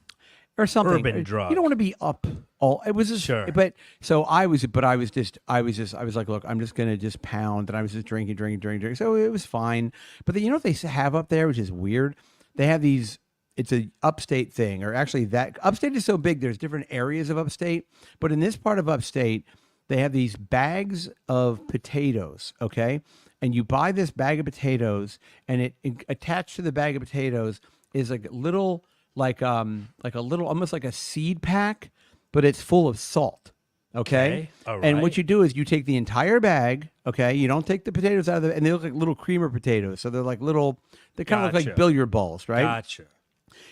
or something. Urban drug. You don't want to be up all. It was just, but so I was like, look, I'm just gonna just pound, and I was just drinking. So it was fine. But then, you know what they have up there, which is weird? They have these. It's a upstate thing, or actually, that upstate is so big. There's different areas of upstate, but in this part of upstate, they have these bags of potatoes. Okay. And you buy this bag of potatoes, and it attached to the bag of potatoes is like a little, almost like a seed pack, but it's full of salt. Okay. All right. And what you do is you take the entire bag. Okay. You don't take the potatoes out of and they look like little creamer potatoes. So they're like they kind of look like billiard balls, right? Gotcha.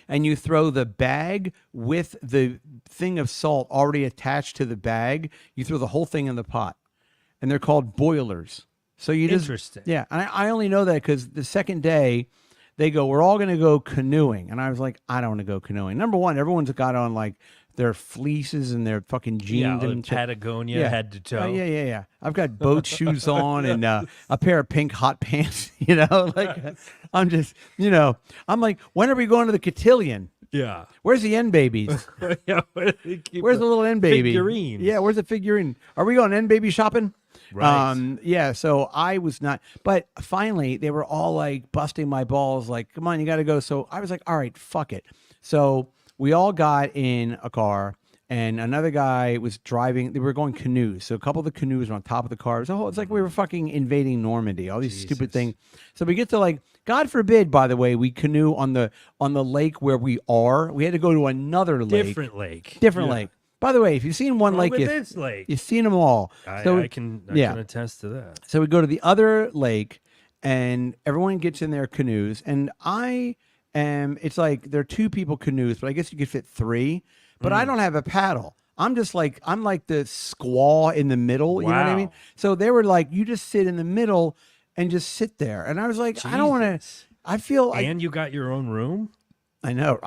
And you throw the bag with the thing of salt already attached to the bag. You throw the whole thing in the pot, and they're called boilers. So you just, interesting. Yeah. And I only know that because the second day they go, we're all going to go canoeing. And I was like, I don't want to go canoeing. Number one, everyone's got on like their fleeces and their fucking jeans. And Patagonia head to toe. Yeah. I've got boat shoes on and a pair of pink hot pants, I'm just, I'm like, when are we going to the cotillion? Yeah. Where's the N babies? Where's the little N baby? Figurines. Yeah, where's the figurine? Are we going N baby shopping? Right. Yeah, so I was not, but finally they were all like busting my balls, like, come on, you got to go. So I was like, all right, fuck it. So we all got in a car, and another guy was driving. They were going canoes. So a couple of the canoes were on top of the car. So it's like we were fucking invading Normandy, all these stupid things. So we get to like, God forbid, by the way, we canoe on the lake where we are. We had to go to another lake. Different lake. By the way, if you've seen one lake, you've seen them all. I can attest to that. So we go to the other lake, and everyone gets in their canoes, and it's like there are 2 people canoes, but I guess you could fit 3. But I don't have a paddle. I'm like the squaw in the middle. Wow. You know what I mean? So they were like, you just sit in the middle and just sit there. And I was like, Jesus. I don't want to. I feel like. And you got your own room? I know.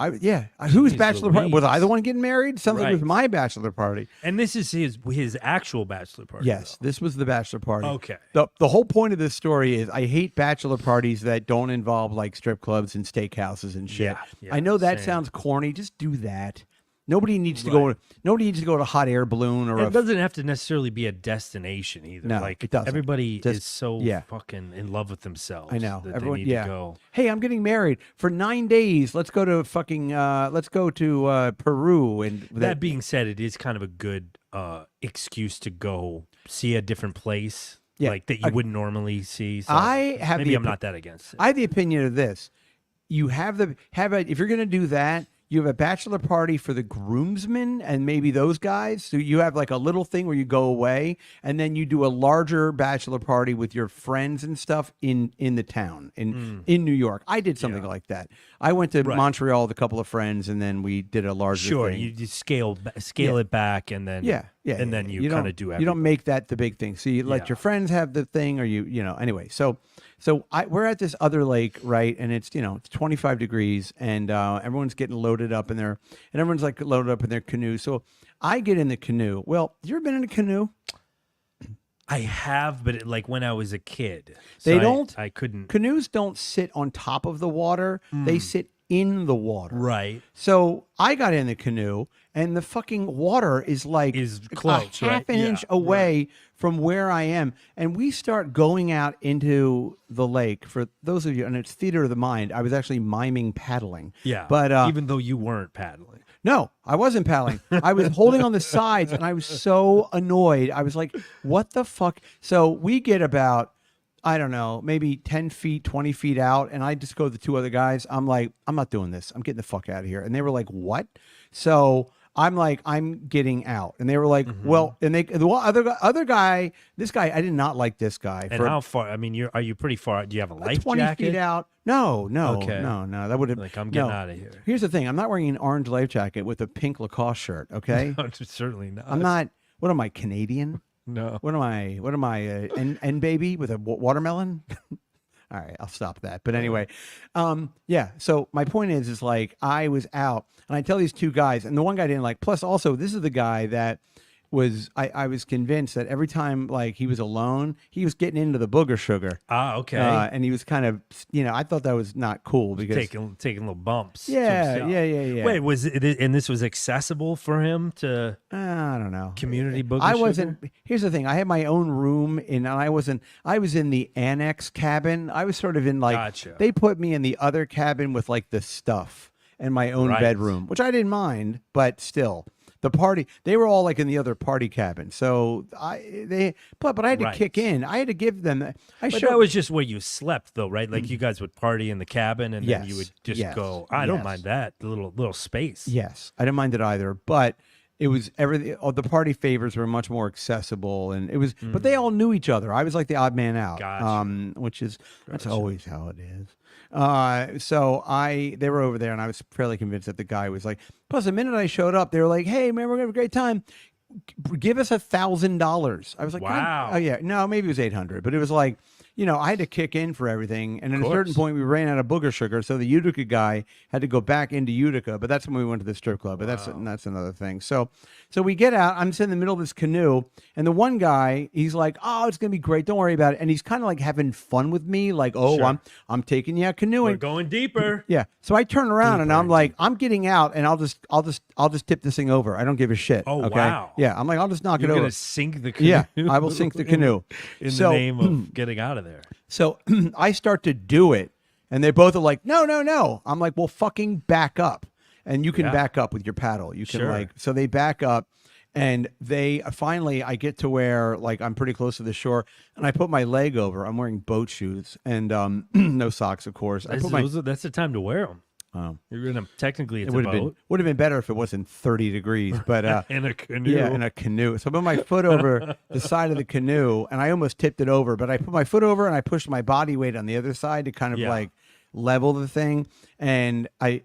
Whose bachelor party? Was I the one getting married? Something was my bachelor party. And this is his actual bachelor party. Yes, this was the bachelor party. Okay. The whole point of this story is I hate bachelor parties that don't involve like strip clubs and steakhouses and shit. Yeah, I know that sounds corny. Just do that. Nobody needs to go. Nobody needs to go to a hot air balloon or. It doesn't have to necessarily be a destination either. No, like it doesn't. Everybody is so fucking in love with themselves. I know. That Everyone, they need to go. Hey, I'm getting married for 9 days. Let's go to fucking. Let's go to Peru. And that being said, it is kind of a good excuse to go see a different place. Yeah. like that you wouldn't normally see. So I have maybe the I'm not that against it. I have the opinion of this. You have if you're going to do that, you have a bachelor party for the groomsmen and maybe those guys. So you have like a little thing where you go away, and then you do a larger bachelor party with your friends and stuff in the town in New York. I did something like that. I went to Montreal with a couple of friends, and then we did a larger thing. You scale it back, and then then you kind of do everything. You don't make that the big thing. So you let your friends have the thing, or you know anyway. So we're at this other lake, right? And it's it's 25 degrees, and everyone's getting loaded up in their everyone's like loaded up in their canoe. So I get in the canoe. Well, you ever been in a canoe? I have, but like when I was a kid, I couldn't. Canoes don't sit on top of the water; they sit in the water. Right. So I got in the canoe, and the fucking water is like close, a half an inch away from where I am, and we start going out into the lake. For those of you, and it's theater of the mind. I was actually miming paddling. Yeah, but even though you weren't paddling. No, I wasn't paddling. I was holding on the sides, and I was so annoyed. I was like, what the fuck? So we get about, I don't know, maybe 10 feet, 20 feet out, and I just go to the two other guys. I'm like, I'm not doing this. I'm getting the fuck out of here. And they were like, what? So I'm like, I'm getting out. And they were like, well, and the other guy, this guy, I did not like this guy. And how far? I mean, are you pretty far? Do you have a life 20 jacket? feet out. No, Okay. no. That would have like I'm getting out of here. Here's the thing. I'm not wearing an orange life jacket with a pink Lacoste shirt. Okay. No, certainly not. I'm not. What am I, Canadian? No. What am I? N baby with a watermelon? All right, I'll stop that. But anyway, yeah. So my point is like I was out, and I tell these two guys, and the one guy didn't like. Plus, also, this is the guy that was I was convinced that every time like he was alone, he was getting into the booger sugar. Ah, okay. And he was kind of, I thought that was not cool because taking little bumps. Yeah. Wait, was it? And this was accessible for him to? I don't know. Community booger. I wasn't. Here's the thing. I had my own room, and I wasn't. I was in the annex cabin. I was sort of in like. Gotcha. They put me in the other cabin with like the stuff and my own bedroom, which I didn't mind, but still. The party, they were all like in the other party cabin. So but I had to kick in. I had to give them. But that was just where you slept, though, right? Like you guys would party in the cabin, and then you would just go. I don't mind that little space. Yes, I didn't mind it either. But it was everything. The party favors were much more accessible, and it was. But they all knew each other. I was like the odd man out, which is that's always how it is. So they were over there, and I was fairly convinced that the guy was like. Plus, the minute I showed up, they were like, "Hey, man, we're gonna have a great time. Give us $1,000." I was like, "Wow, oh yeah, no, maybe it was 800, but it was like." I had to kick in for everything. And at a certain point, we ran out of booger sugar. So the Utica guy had to go back into Utica. But that's when we went to the strip club. But that's another thing. So we get out. I'm sitting in the middle of this canoe. And the one guy, he's like, oh, it's going to be great. Don't worry about it. And he's kind of like having fun with me. Like, oh, I'm taking you out canoeing. We're going deeper. Yeah. So I turn around and I'm like, I'm getting out. And I'll just tip this thing over. I don't give a shit. Oh, okay? wow. Yeah. I'm like, I'll just knock it over. You're going to sink the canoe. Yeah. I will sink the canoe. in the name of getting out of there. So I start to do it, and they both are like, no. I'm like, well, fucking back up. And you can back up with your paddle. You can so they back up, and they finally, I get to where like I'm pretty close to the shore, and I put my leg over. I'm wearing boat shoes and no socks, of course. That's the time to wear them. Oh. You're gonna technically it's would have been better if it wasn't 30 degrees, but in a canoe. Yeah, in a canoe. So I put my foot over the side of the canoe, and I almost tipped it over. But I put my foot over, and I pushed my body weight on the other side to kind of like level the thing, and I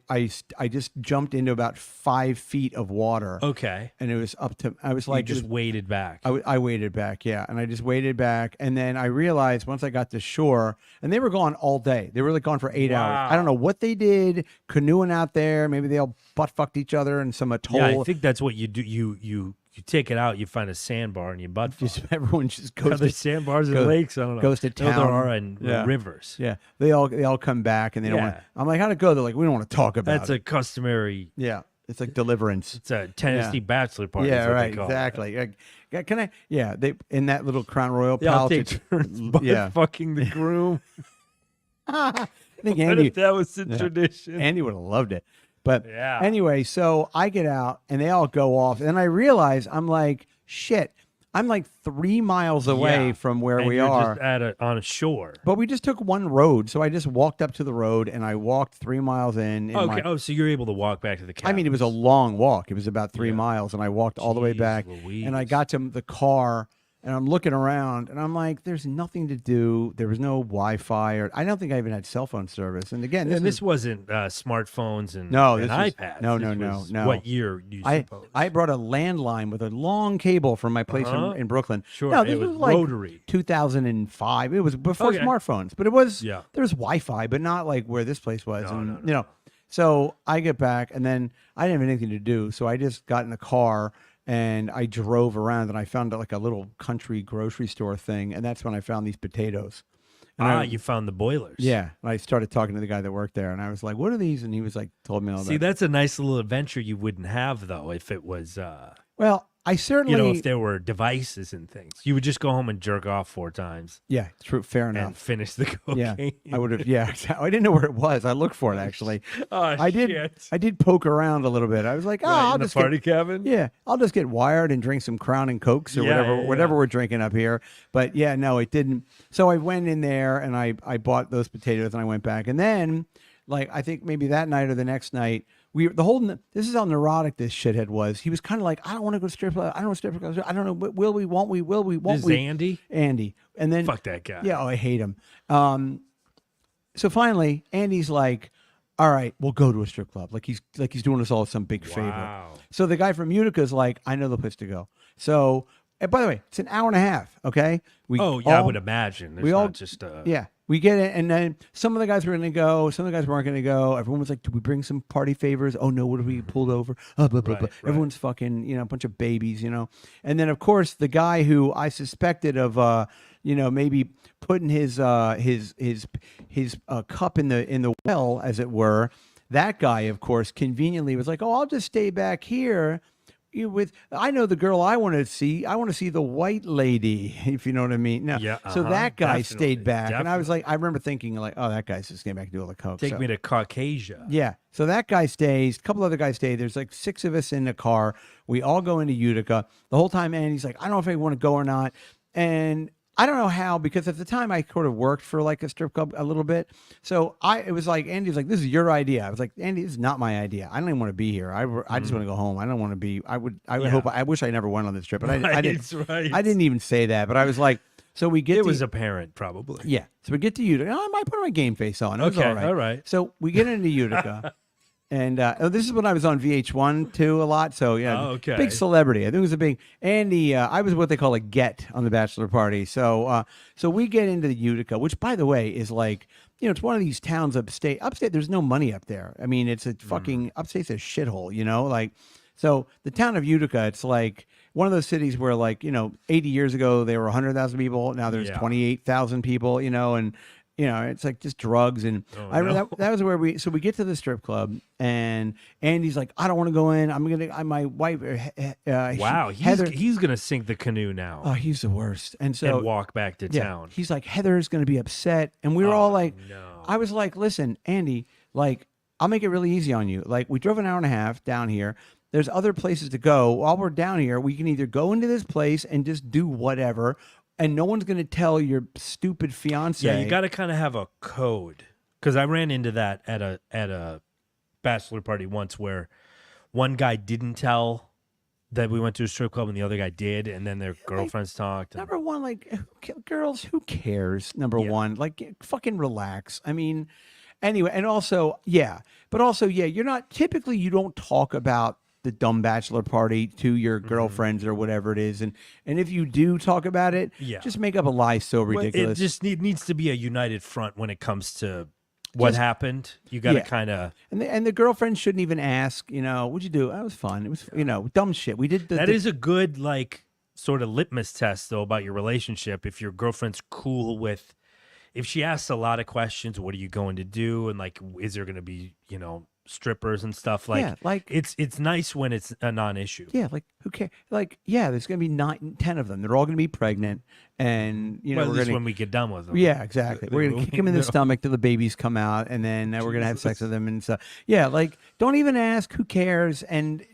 just jumped into about 5 feet of water. Okay, and it was up to I was like you just waded back. I waded back, yeah, and I just waded back, and then I realized once I got to shore, and they were gone all day. They were like gone for 8 hours. I don't know what they did canoeing out there. Maybe they all butt fucked each other in some atoll. Yeah, I think that's what you do. You take it out, you find a sandbar, and you butt fuck. Everyone just goes to sandbars and lakes. I don't know. Goes to town. No, there are in rivers. Yeah, they all come back, and they don't want. I'm like, how'd it go? They're like, we don't want to talk about it. That's a customary. Yeah, it's like deliverance. It's a Tennessee bachelor party. Yeah, right. They call exactly. Like, can I? Yeah, they in that little Crown Royal I'll palace. take turns butt fucking the groom. I think What Andy. if that was the tradition? Andy would have loved it. But anyway, so I get out and they all go off. And then I realize I'm like, shit, I'm like 3 miles away from where and we you're are. just on a shore. But we just took one road, so I just walked up to the road and I walked 3 miles in. Okay. So you're able to walk back to the cabin. I mean, it was a long walk. It was about 3 miles, and I walked all the way back. And I got to the car, and I'm looking around, and I'm like, "There's nothing to do. There was no Wi-Fi, or I don't think I even had cell phone service." And again, this wasn't smartphones and iPads. No. What year do you suppose? I brought a landline with a long cable from my place in Brooklyn. Sure, no, this it was like rotary. 2005. It was before smartphones, but it was there was Wi-Fi, but not like where this place was. No. You know, so I get back, and then I didn't have anything to do, so I just got in the car and I drove around, and I found like a little country grocery store thing, and that's when I found these potatoes. And you found the boilers. Yeah, and I started talking to the guy that worked there, and I was like, "What are these?" And he was like, told me all See, that's a nice little adventure you wouldn't have though if it was. Well, I certainly, if there were devices and things, you would just go home and jerk off 4 times. Yeah, true, fair enough. And finish the cocaine. Yeah, I would have. Yeah, I didn't know where it was. I looked for it actually. I did. Shit. I did poke around a little bit. I was like, I'll in just the party cabin. Yeah, I'll just get wired and drink some Crown and Cokes or whatever we're drinking up here. But yeah, no, it didn't. So I went in there and I bought those potatoes and I went back, and then like I think maybe that night or the next night. This is how neurotic this shithead was. He was kind of like, I don't want to go to strip club. I don't want to strip club. I don't know. Will we? Won't we? Will we? Won't This we? is Andy? Andy. And then Fuck that guy. Yeah, I hate him. So finally, Andy's like, all right, we'll go to a strip club. Like he's doing us all some big favor. So the guy from Utica's like, I know the place to go. So, and by the way, it's an hour and a half. Okay. I would imagine. There's not just we get it, and then some of the guys were going to go, some of the guys weren't going to go. Everyone was like, "Do we bring some party favors?" Oh no, what if we pulled over? Blah, blah, blah. Everyone's fucking, a bunch of babies, And then of course the guy who I suspected of, maybe putting his cup in the well, as it were. That guy, of course, conveniently was like, "Oh, I'll just stay back here." I know the girl I want to see. I want to see the white lady, if you know what I mean. No. Yeah, So that guy stayed back. Definitely. And I was like, I remember thinking like, oh, that guy's just getting back to do all the coke. Take me to Caucasia. Yeah. So that guy stays. A couple other guys stay. There's like 6 of us in the car. We all go into Utica. The whole time Andy's like, I don't know if I want to go or not. And I don't know how, because at the time I sort of worked for like a strip club a little bit. So it was like, Andy was like, this is your idea. I was like, Andy, this is not my idea. I don't even want to be here. I just want to go home. I don't want to be, I wish I never went on this trip, but I didn't even say that, but I was like, so we get it was apparent probably. Yeah. So we get to Utica. I might put my game face on. It was okay. All right. So we get into Utica. And this is when I was on VH1 too a lot. So yeah, big celebrity. I think it was a big Andy. I was what they call a get on the bachelor party. So we get into the Utica, which by the way is like, it's one of these towns upstate. Upstate, there's no money up there. I mean, it's a fucking upstate's a shithole. Like, so the town of Utica, it's like one of those cities where like 80 years ago there were 100,000 people. Now there's 28,000 people. And it's like just drugs. And that was where we get to the strip club and Andy's like, I don't want to go in. My wife, wow. He's going to sink the canoe now. Oh, he's the worst. And walk back to town. He's like, Heather's going to be upset. And we were all like, I was like, listen, Andy, like, I'll make it really easy on you. Like, we drove an hour and a half down here. There's other places to go. While we're down here, we can either go into this place and just do whatever, and no one's going to tell your stupid fiance. Yeah, you got to kind of have a code. Because I ran into that at a bachelor party once where one guy didn't tell that we went to a strip club and the other guy did, and then their girlfriends talked. Number one, like, girls, who cares? Number one, like, fucking relax. I mean, anyway, and also, you're not, typically you don't talk about the dumb bachelor party to your girlfriends or whatever it is, and if you do talk about it, just make up a lie so ridiculous. It just needs to be a united front when it comes to what happened. You got to kind of, and the girlfriend shouldn't even ask. What'd you do? That was fun. It was dumb shit. We did that is a good like sort of litmus test though about your relationship. If your girlfriend's cool with, if she asks a lot of questions, what are you going to do, and like, is there going to be strippers and stuff, like it's nice when it's a non-issue. Like, who cares? Like, there's gonna be 10 of them. They're all gonna be pregnant, and we're gonna, when we get done with them. Yeah, exactly. We're gonna kick them in the stomach till the babies come out, and then we're gonna have sex with them and stuff. Like, don't even ask. Who cares? And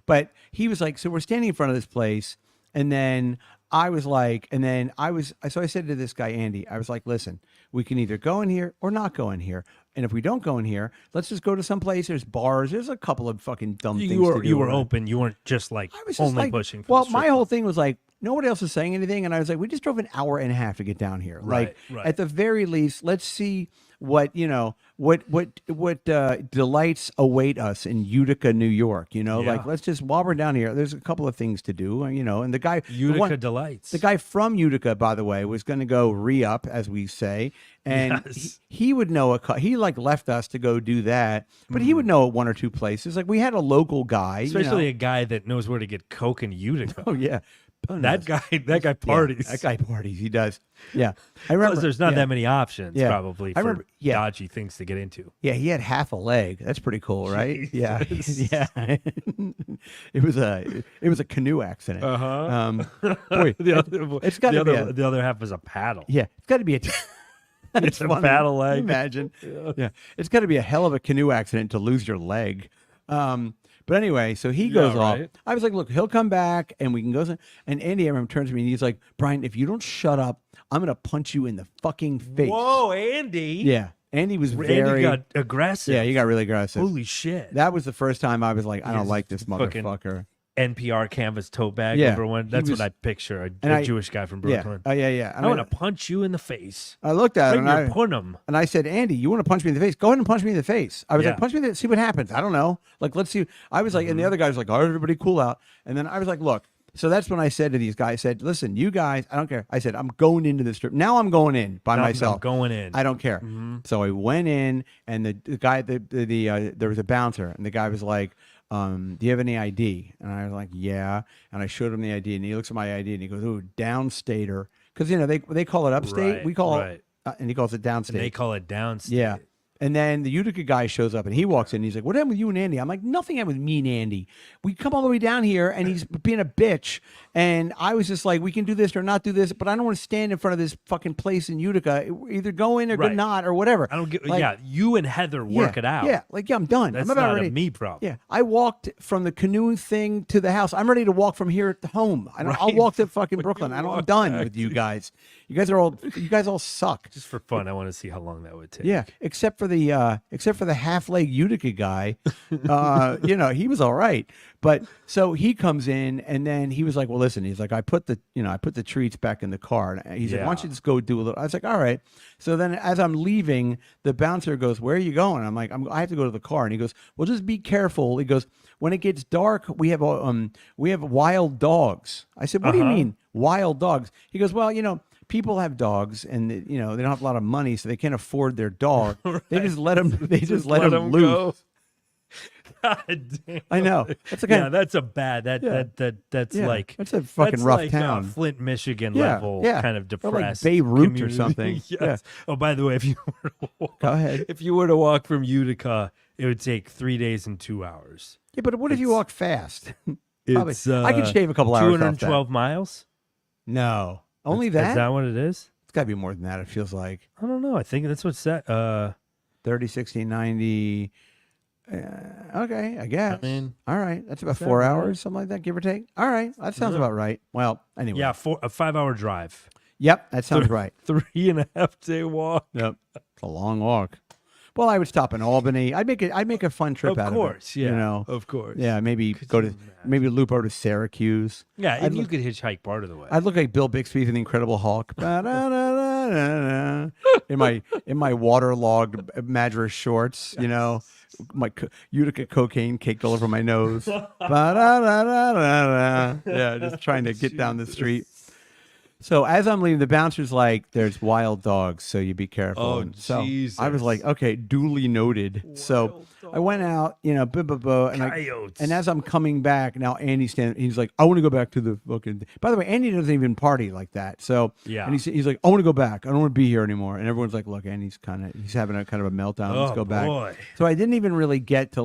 but he was like, so we're standing in front of this place, And then I was like, so I said to this guy, Andy, I was like, listen, we can either go in here or not go in here. And if we don't go in here, let's just go to some place. There's bars. There's a couple of fucking dumb things to do. You were open. You weren't just like I was just only like, pushing for well, the strip my whole club. thing was like, nobody else is saying anything. And I was like, we just drove an hour and a half to get down here. Right, Like, right. at the very least, let's see what delights await us in Utica, New York. Like, let's just, while we're down here, there's a couple of things to do. And the guy, Utica delights. the guy from Utica, by the way, was going to go re-up, as we say, and Yes. he would know he like left us to go do that, but he would know one or two places. Like, we had a local guy, Especially a guy that knows where to get coke in Utica. Oh yeah, Oh, no. That guy Yeah, parties. that guy parties. He does. Yeah, I remember. Plus, there's not yeah. that many options probably I for remember- yeah. dodgy things to get into. Yeah, he had half a leg. That's pretty cool, right? Yeah, Jesus. yeah. it was a canoe accident. Boy, it's got to be the other half is a paddle. yeah, it's got to be a. It's a funny. paddle leg. Imagine. Yeah, it's got to be a hell of a canoe accident to lose your leg. But anyway, so he goes off. right. I was like, look, he'll come back and we can go. And Andy, I remember, turns to me and he's like, Brian, if you don't shut up, I'm going to punch you in the fucking face. Whoa, Andy. Yeah. Andy was Andy very. got aggressive. Yeah, he got really aggressive. Holy shit. That was the first time I was like, I don't His like this fucking motherfucker. NPR canvas tote bag Yeah, number one. he That's was- what I picture. and A I- Jewish guy from Yeah. Brooklyn. Oh, yeah. I want to punch you in the face. I looked at Right him in your and punum. I said, Andy, you want to punch me in the face? Go ahead and punch me in the face. I was Yeah. like, punch me in the see what happens. I don't know. Like, let's see. I was like, and the other guy was like, all right, everybody cool out. And then I was like, look. So that's when I said to these guys, I said, listen, you guys, I don't care. I said, I'm going into the strip. Now I'm going in by myself. I'm going in. I don't care. So I went in, and the guy, there was a bouncer, and the guy was like, do you have any ID? And I was like, yeah. And I showed him the ID, and he looks at my ID, and he goes, ooh, downstater. Because, they call it upstate. Right, We call right. it, and he calls it downstate. And they call it downstate. Yeah. And then the Utica guy shows up and he walks in and he's like, what happened with you and Andy? I'm like, nothing happened with me and Andy. We come all the way down here and he's being a bitch. And I was just like, we can do this or not do this, but I don't want to stand in front of this fucking place in Utica. Either go in or go Right. not or whatever. I don't get. Like, yeah, you and Heather work it out. Yeah, like, yeah, I'm done. That's I'm about not ready. a me problem. Yeah, I walked from the canoe thing to the house. I'm ready to walk from here to home. I'll Right. walk to fucking When Brooklyn. you I'm walk done back with you guys. You guys all suck. Just for fun, I want to see how long that would take. Yeah, except for the half leg Utica guy, he was all right. But so he comes in and then he was like, well, listen, he's like, I put the treats back in the car. And he's like, why don't you just go do a little? I was like, all right. So then as I'm leaving, the bouncer goes, where are you going? I'm like, I have to go to the car. And he goes, well, just be careful. He goes, when it gets dark, we have wild dogs. I said, what do you mean wild dogs? He goes, well, people have dogs and they don't have a lot of money, so they can't afford their dog. Right. They just let them. They just let let them 'em loose. go. God damn. I know. That's Yeah, that's a bad. That's Yeah, like that's a fucking that's rough like, town. Flint, Michigan Yeah, level yeah. kind of Or like depressed. Beirut or community. something. Yes. Yeah. Oh, by the way, if you were to walk, Go ahead. if you were to walk from Utica, it would take 3 days and 2 hours. Yeah, but what if you It's- walk fast? Probably. It's I could shave a couple hours off that. 212 miles. No, only Is that. that what it is? It's got to be more than that. It feels like I don't know. I think that's what's that. 30, 60, 90. Okay, I guess. I mean, all right. That's about that 4 right? hours, something like that, give or take. All right, that sounds about right. Well, anyway. yeah, a 5-hour drive. Yep, that sounds right. 3.5 day walk. Yep, it's a long walk. Well, I would stop in Albany. I'd make a fun trip Of out course, of it. yeah. Of course. Yeah, maybe Could go you to maybe loop over to Syracuse. Yeah, I'd and you look- could hitchhike part of the way. I'd look like Bill Bixby from The Incredible Hulk. Ba-da-da-da-da-da. in my waterlogged Madras shorts, my Utica cocaine caked all over my nose. Ba-da-da-da-da-da. Yeah, just trying to get down the street. So as I'm leaving, the bouncer's like, "There's wild dogs, so you be careful." Oh, And so I was Jesus. like, "Okay, duly noted." So I went out, and Coyotes. and as I'm coming back, now Andy's standing. He's like, "I want to go back to the fucking." By the way, Andy doesn't even party like that. So Yeah. and he's like, "I want to go back. I don't want to be here anymore." And everyone's like, "Look, Andy's he's having a kind of a meltdown. Let's Oh, go back." boy. So I didn't even really get to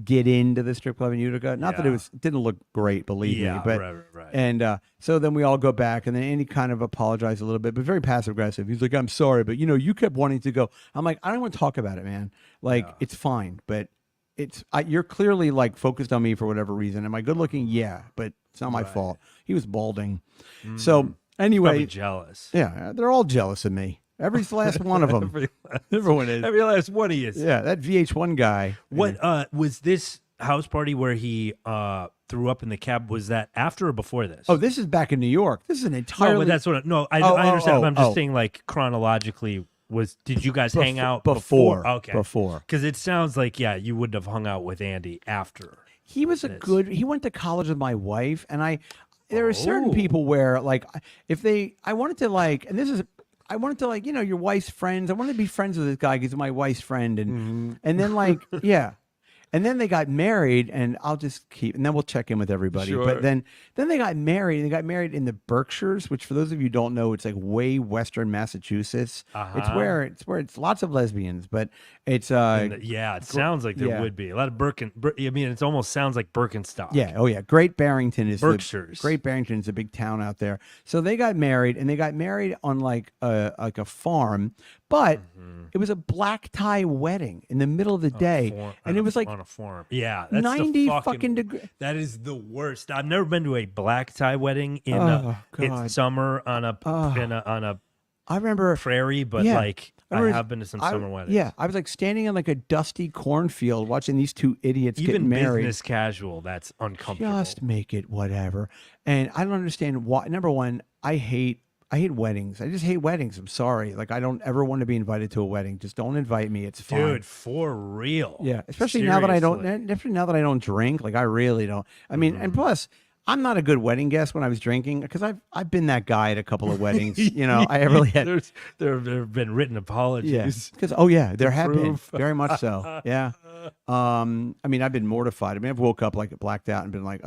get into the strip club in Utica. Not that Yeah. it didn't look great, believe Yeah, me, but right. and so then we all go back, and then Andy kind of apologized a little bit, but very passive aggressive. He's like, "I'm sorry, but you kept wanting to go." I'm like, "I don't want to talk about it, man. It's fine, but you're clearly focused on me for whatever reason. Am I good looking? Yeah, but It's not my Right. fault. He was balding. So anyway, Probably jealous. yeah, they're all jealous of me. Every last one of them. Everyone is. Every last one he is. Yeah, that VH1 guy. What was this house party where he threw up in the cab? Was that after or before this? Oh, this is back in New York. This is an entirely. No, but that's what. I understand. But I'm just saying, like chronologically, did you guys hang out before? Okay, before. Because it sounds like you wouldn't have hung out with Andy after. He was he went to college with my wife, and there are certain people where like I wanted to like, and this is. I wanted to like, your wife's friends. I wanted to be friends with this guy because he's my wife's friend. And then like, yeah. And then they got married, and I'll just keep, and then we'll check in with everybody. Sure. But then they got married. They got married in the Berkshires, which for those of you who don't know, it's like way western Massachusetts. It's where it's lots of lesbians, but it's it sounds like there would be a lot of it almost sounds like Birkenstock. Yeah. Oh yeah. Great Barrington is Berkshires. Great Barrington is a big town out there. So they got married, and they got married on like a farm, but it was a black tie wedding in the middle of the day, and it was like on a farm. Yeah, that's 90 fucking degrees. That is the worst. I've never been to a black tie wedding in summer on a I remember prairie, but like I have been to some summer weddings. Yeah, I was like standing in like a dusty cornfield watching these two idiots get married. Business casual, that's uncomfortable. Just make it whatever. And I don't understand why. Number one, I hate weddings. I just hate weddings. I'm sorry. Like, I don't ever want to be invited to a wedding. Just don't invite me. It's fine. Dude, for real. Yeah, especially now that I don't drink. Like, I really don't. I mean, and plus, I'm not a good wedding guest when I was drinking because I've been that guy at a couple of weddings. I really had. There have been written apologies. Yes, because there have been very much so. Yeah. I mean, I've been mortified. I mean, I've woke up like blacked out and been like,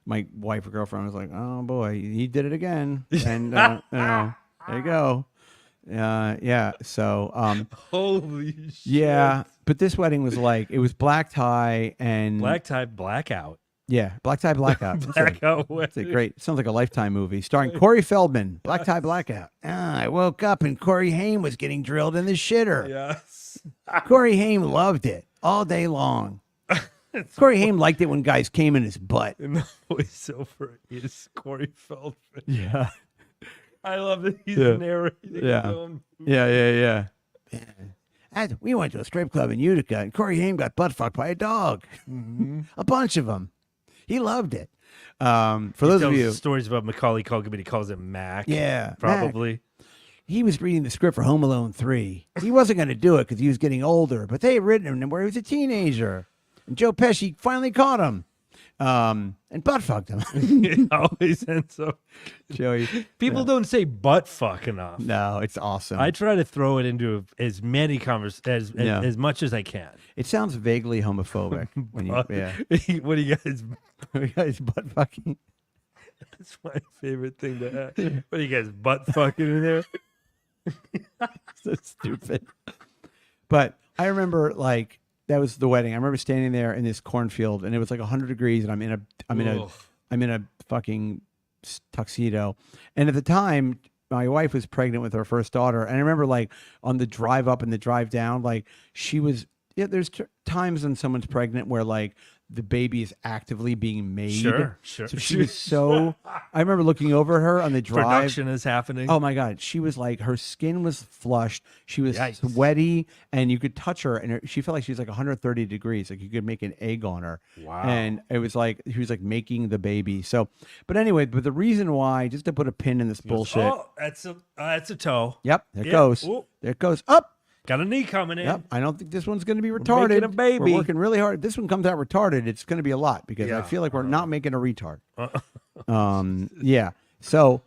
my wife or girlfriend was like, oh boy, he did it again. And there you go. Yeah. So holy shit. Yeah, but this wedding was like, it was black tie and black tie blackout. Yeah, black tie blackout. Blackout. It's a great. It sounds like a Lifetime movie starring Corey Feldman. Black tie blackout. I woke up and Corey Haim was getting drilled in the shitter. Yes. Corey Haim loved it all day long. Corey Haim liked it when guys came in his butt. And the voiceover is Corey Feldman. Yeah. I love that he's narrating. Yeah. We went to a strip club in Utica, and Corey Haim got butt fucked by a dog. A bunch of them. He loved it. For those of you, stories about Macaulay Culkin, but he calls him Mac. Yeah, probably. Mac. He was reading the script for Home Alone 3. He wasn't going to do it because he was getting older, but they had written him where he was a teenager. And Joe Pesci finally caught him and butt fucked him. It always ends up. Joey, people don't say butt fuck enough. No, it's awesome. I try to throw it into as many as much as I can. It sounds vaguely homophobic. When you, what do you guys? What do you guys butt fucking? That's my favorite thing to have. What are you guys butt fucking in there? So stupid. But I remember like that was the wedding. I remember standing there in this cornfield and it was like 100 degrees and I'm in a fucking tuxedo. And at the time my wife was pregnant with her first daughter. And I remember like on the drive up and the drive down, like she was, there's times when someone's pregnant where like the baby is actively being made. Sure. So she was so, I remember looking over at her on the drive. Production is happening. Oh my God. She was like, her skin was flushed. She was sweaty and you could touch her and she felt like she was like 130 degrees. Like you could make an egg on her. Wow. And it was like, she was like making the baby. So, but anyway, but the reason why, just to put a pin in this bullshit. Oh, that's a toe. Yep. There it goes. Ooh. There it goes up. Got a knee coming in. Yep. I don't think this one's going to be retarded. We're making a baby. We're working really hard. This one comes out retarded. It's going to be a lot because I feel like we're not making a retard. Yeah. So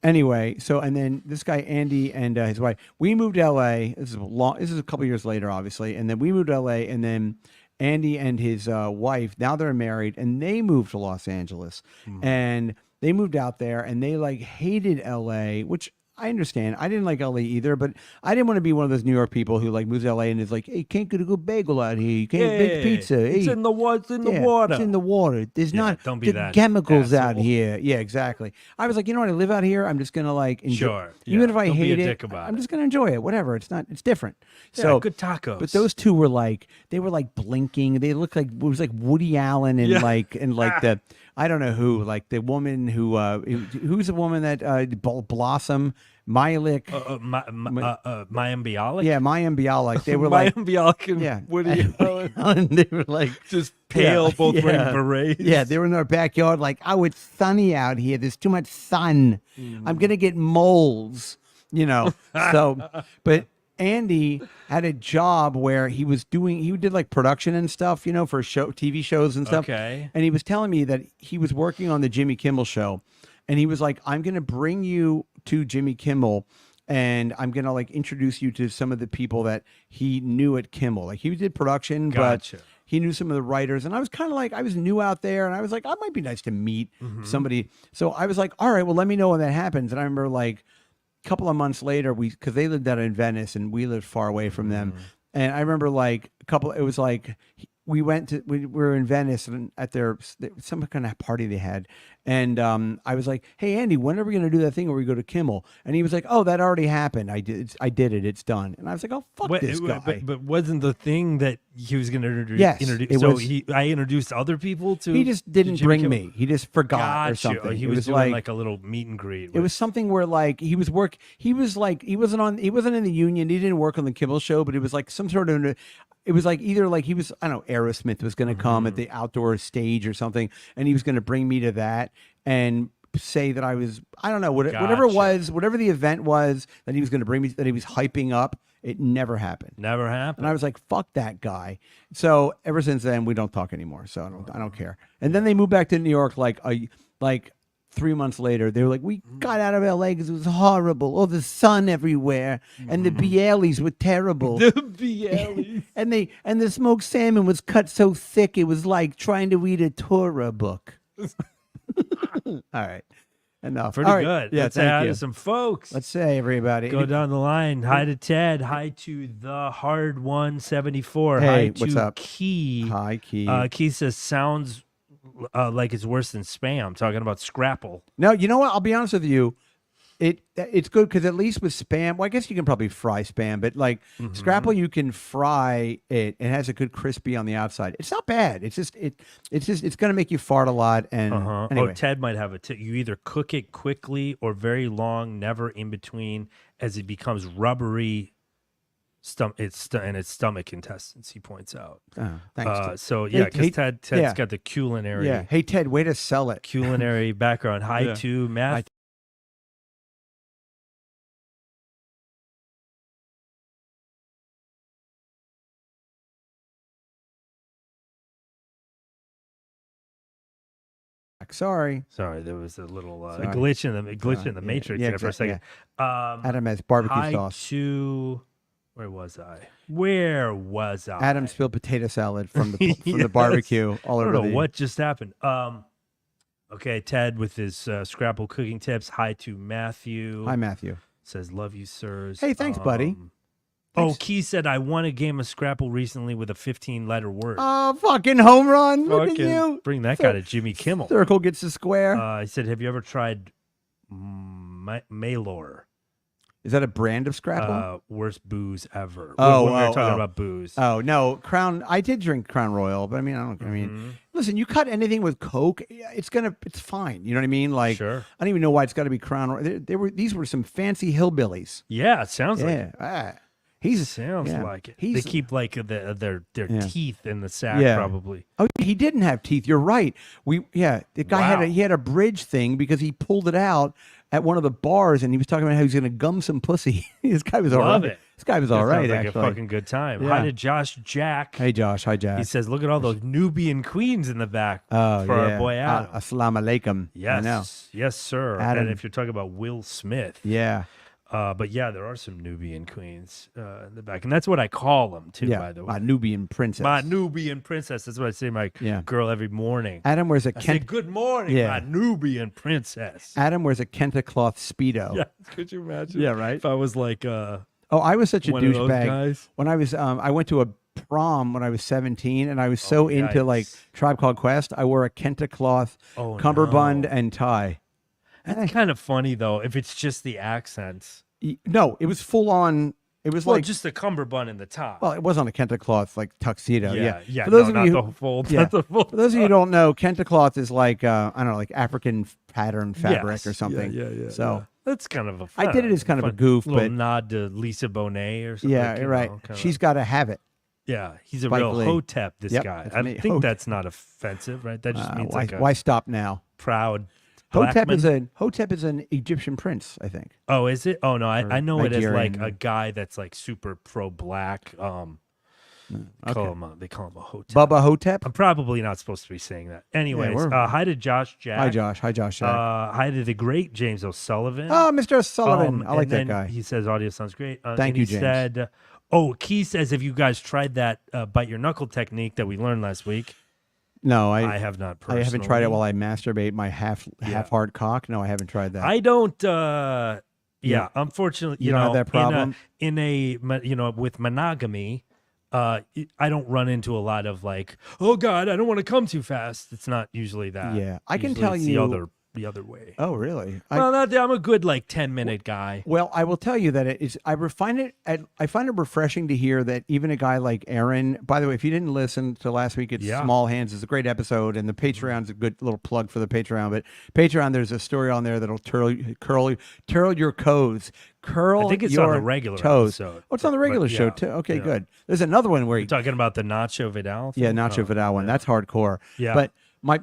anyway, and then this guy Andy and his wife, we moved to LA. This is a couple years later, obviously, and then we moved to LA, and then Andy and his wife, now they're married, and they moved to Los Angeles, and they moved out there, and they like hated LA, which I understand. I didn't like LA either, but I didn't want to be one of those New York people who like moves to LA and is like, hey, can't get a good bagel out here. You can't make pizza. It's hey. in the water. It's in the Yeah, water. It's in the water. There's not don't be the that chemicals out asshole. here. Yeah, exactly. I was like, you know what? I live out here. I'm just gonna like enjoy. Sure. Even if I Don't be hate a it, dick about I'm it. just gonna enjoy it. Whatever. It's not. It's different. Yeah, So good tacos. But those two were like, they were like blinking. They looked like it was like Woody Allen and like the I don't know who, like the woman who's the woman that Blossom Milik. Mayim Bialik. Yeah, Mayim Bialik. They were Mayim like, Bialik and yeah, Woody Allen. and they were like Just pale, both wearing yeah. berets. Yeah, they were in their backyard, like, oh, it's sunny out here. There's too much sun. I'm gonna get moles. So, but Andy had a job where he did like production and stuff, for TV shows and stuff. Okay. And he was telling me that he was working on the Jimmy Kimmel show, and he was like, I'm gonna bring you to Jimmy Kimmel, and I'm gonna like introduce you to some of the people that he knew at Kimmel. Like he did production, Gotcha. but he knew some of the writers, and I was kind of like, I was new out there, and I was like, it might be nice to meet somebody. So I was like, all right, well, let me know when that happens. And I remember like couple of months later, because they lived out in Venice and we lived far away from them. And I remember like it was like we were in Venice and at some kind of party they had. And I was like, hey, Andy, when are we going to do that thing where we go to Kimmel? And he was like, oh, that already happened. I did it. It's done. And I was like, oh, fuck this guy. But wasn't the thing that he was going to introduce? Yes, introduce it so was. I introduced other people to. He just didn't Jimmy bring Kimmel? me. He just forgot or Gotcha. something. He It was doing like a little meet and greet. It was something where like he wasn't in the union. He didn't work on the Kimmel show, but it was like some sort of. It was like either like he was, I don't know, Aerosmith was going to come at the outdoor stage or something, and he was going to bring me to that and say that I was, I don't know, whatever it was, whatever the event was that he was going to bring me, that he was hyping up. It never happened. Never happened. And I was like, fuck that guy. So ever since then, we don't talk anymore. So I don't care. And then they moved back to New York like 3 months later. They were like, we got out of LA because it was horrible. Oh, the sun everywhere. And the Bielis were terrible. The Bielis. and the smoked salmon was cut so thick it was like trying to read a Torah book. All right. Enough. Pretty All right. good. Yeah, Let's add thank you. some folks. Let's say everybody. Go down the line. Hi to Ted. Hi to the Hard 174. Hey, Hi to what's up? Key. Hi, Key. Key says sounds like it's worse than spam. Talking about Scrapple. No, you know what? I'll be honest with you. It's good because at least with spam, well, I guess you can probably fry spam, but like Scrapple, you can fry it. It has a good crispy on the outside. It's not bad. It's going to make you fart a lot. And anyway. Oh, Ted might have a tip. You either cook it quickly or very long, never in between, as it becomes rubbery. Its stomach intestines, he points out. Oh, thanks. Ted. So yeah, because Ted's yeah. got the culinary. Yeah. Hey Ted, way to sell it. Culinary background. Hi to Matt. Sorry, there was a little glitch in the matrix there for a second. Yeah. Adam has barbecue hi sauce. To where was I? Adam spilled potato salad from the barbecue all over. I don't know what just happened. Okay, Ted with his Scrapple cooking tips. Hi to Matthew. Hi Matthew. Says love you, sirs. Hey, thanks, buddy. Thanks. Oh, Key said I won a game of Scrapple recently with a 15-letter word. Oh, fucking home run! Look at you. Bring that guy to Jimmy Kimmel. Circle gets the square. He said, have you ever tried Maylor? Is that a brand of Scrapple? Worst booze ever. Oh, when we were talking about booze. Oh no, Crown. I did drink Crown Royal, but I mean, listen. You cut anything with Coke, it's fine. You know what I mean? Like, sure. I don't even know why it's got to be Crown Royal. These were some fancy hillbillies. Yeah, it sounds like it. Sounds like it. They keep like their teeth in the sack, probably. Oh, he didn't have teeth. You're right. The guy had a bridge thing because he pulled it out at one of the bars, and he was talking about how he was going to gum some pussy. This guy was all right. This guy was all right. Sounds like actually, a fucking good time. Yeah. Hi to Josh Jack. Hey Josh. Hi Jack. He says, look at all those Nubian queens in the back for our boy Adam. Assalamu alaikum. Yes, yes, sir. Adam. And if you're talking about Will Smith, but yeah, there are some Nubian queens in the back, and that's what I call them too. By the way, my Nubian princess. My Nubian princess. That's what I say to my girl every morning. Adam wears say, good morning, my Nubian princess. Adam wears a Kenta cloth Speedo. Yeah, could you imagine? Yeah, right. If I was like, I was such a douchebag when I was. I went to a prom when I was 17, and I was so into like Tribe Called Quest. I wore a Kenta cloth cummerbund and tie. That's kind of funny though, if it's just the accents. No, it was full on. It was Well, like just the cummerbund in the top. well, it wasn't a kente cloth like tuxedo. Yeah. For those no, of you not who, the fold. yeah. Not the fold. For those of you who don't know, kente cloth is like I don't know, like African pattern fabric Yes. or something. Yeah. So that's kind of a. I did it as kind of a goof, little but nod to Lisa Bonet or something. yeah, like, you right. know, kinda- She's got to have it. Yeah, he's a Spike real Lee. hotep. This Yep, guy. that's I me. think Hotep. that's not offensive, right? That just means like a Why stop now? proud. Black man. Hotep is an Egyptian prince, I think. Oh, is it? Oh no, I know it as like Nigerian. a guy that's like super pro black. They call him a hotep. Bubba Hotep. I'm probably not supposed to be saying that. Anyways, we're- hi to Josh Jack. Hi, Josh. Hi, Josh. Jack. Hi to the great James O'Sullivan. Oh, Mr. Sullivan. I like and that then guy. He says audio sounds great. Thank and you, he James. said, Key says if you guys tried that bite your knuckle technique that we learned last week. No, I have not personally. I haven't tried it while I masturbate my half hard cock. No, I haven't tried that. I don't. Unfortunately, you don't have that problem? in a with monogamy. I don't run into a lot of like, oh God, I don't want to come too fast. It's not usually that. Yeah, I can Usually tell it's you the other way. Oh, really? Well, I'm a good like 10-minute guy. Well, I will tell you that it is. I find it refreshing to hear that even a guy like Aaron. By the way, if you didn't listen to last week, it's Small Hands is a great episode, and the Patreon's a good little plug for the Patreon. But Patreon, there's a story on there that'll turl your toes. I think it's on the regular toes. episode. Oh, it's on the regular show too. Okay, good. There's another one where You're talking about the Nacho Vidal thing? yeah, Nacho Vidal one. That's hardcore. Yeah. But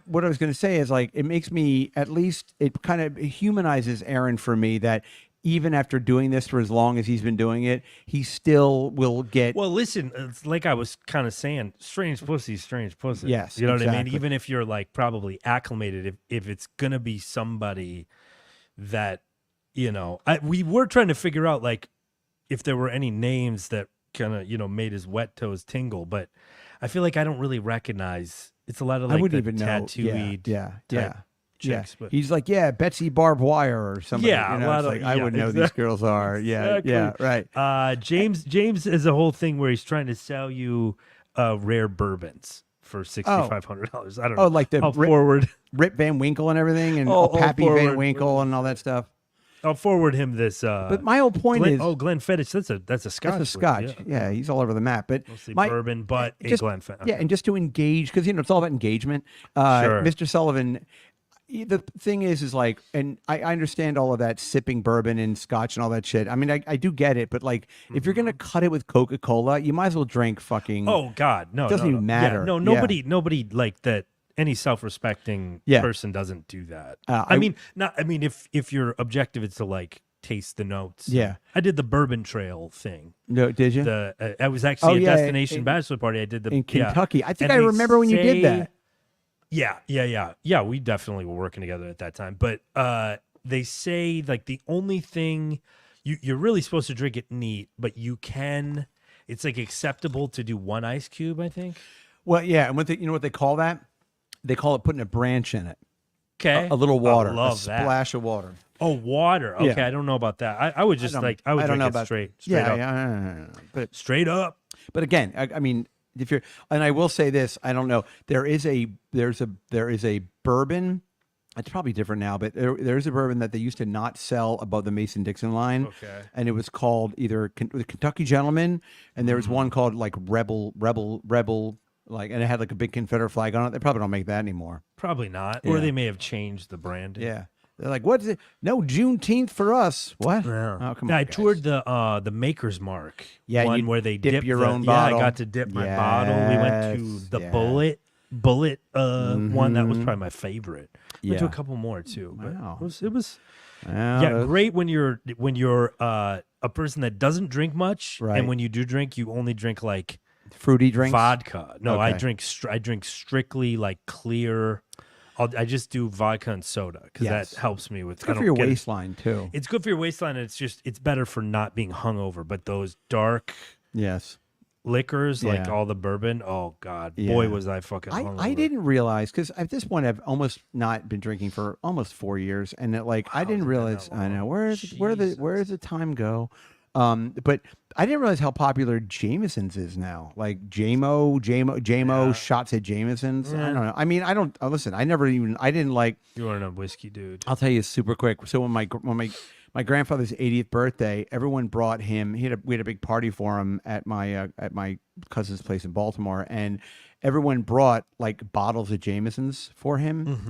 what I was going to say is like it makes me at least it kind of humanizes Aaron for me that even after doing this for as long as he's been doing it, he still will get. Well, listen, it's like I was kind of saying, strange pussy, strange pussy. Yes, you know what I mean. exactly. Even if you're like probably acclimated, if it's gonna be somebody that we were trying to figure out like if there were any names that kind of made his wet toes tingle, but I feel like I don't really recognize. It's a lot of like I wouldn't the even know. tattooed Yeah. chicks. But He's like, Betsy Barbed Wire or something. Yeah, a lot of- I would know these girls are. Yeah, Exactly. right. James has a whole thing where he's trying to sell you rare bourbons for $6,500. I don't know. Oh, like the I'll forward. Rip Van Winkle and everything, and Oh, Pappy forward. Van Winkle and all that stuff. I'll forward him this. But my whole point is, Glenfiddich. That's a Scotch. that's a Scotch. Yeah, he's all over the map. But Mostly bourbon, but a Glenfiddich. Yeah, and just to engage, because it's all about engagement. Sure. Mr. Sullivan, the thing is like, and I understand all of that sipping bourbon and Scotch and all that shit. I mean, I do get it, but like, if you're gonna cut it with Coca-Cola, you might as well drink fucking. Oh God, no, It doesn't even matter. Yeah, no, nobody like that. Any self-respecting person doesn't do that. I mean, if your objective is to like taste the notes. Yeah. I did the Bourbon Trail thing. No, did you? I was actually a destination bachelor party. I did in Kentucky. I think I remember when you did that. Yeah. We definitely were working together at that time. But they say like the only thing you're really supposed to drink it neat, but it's like acceptable to do one ice cube, I think. Well, yeah, and you know what they call that? They call it putting a branch in it. Okay. A little water. I love a splash of water. Oh, water. Okay, Yeah. I don't know about that. I would just I would drink it straight up. Yeah. But Straight up. But again, I mean, if you're, and I will say this, I don't know. There is a bourbon. It's probably different now, but there's a bourbon that they used to not sell above the Mason-Dixon line. Okay. And it was called either Kentucky Gentleman, and there was one called like Rebel, like, and it had like a big Confederate flag on it. They probably don't make that anymore. Probably not. Yeah. Or they may have changed the branding. Yeah. They're like, what is it? No, Juneteenth for us. What? Yeah. Oh, come on. I guys. toured the Maker's Mark. Yeah, one you where they dip dip your the- own Yeah, bottle. I got to dip my bottle. We went to Yes, the yeah. bullet one that was probably my favorite. Went to a Yeah. couple more too. But Wow. it was Well, great when you're a person that doesn't drink much, Right. and when you do drink, you only drink like fruity drinks. vodka. No, I Okay. drink strictly like clear. I just do vodka and soda because Yes. that helps me with. It's good for your waistline too. It's good for your waistline, and it's better for not being hungover. But those dark Yes. liquors, like Yeah. all the bourbon, oh God, Yeah. boy was I fucking hungover. I didn't realize, because at this point I've almost not been drinking for almost 4 years, and it, like I didn't realize. I know where does the time go? But I didn't realize how popular Jameson's is now. Like JMO shots at Jameson's. I don't know. I mean, I don't listen. I didn't like. You weren't a whiskey dude. I'll tell you super quick. So when my grandfather's 80th birthday, everyone brought him. We had a big party for him at my cousin's place in Baltimore, and everyone brought like bottles of Jamesons for him,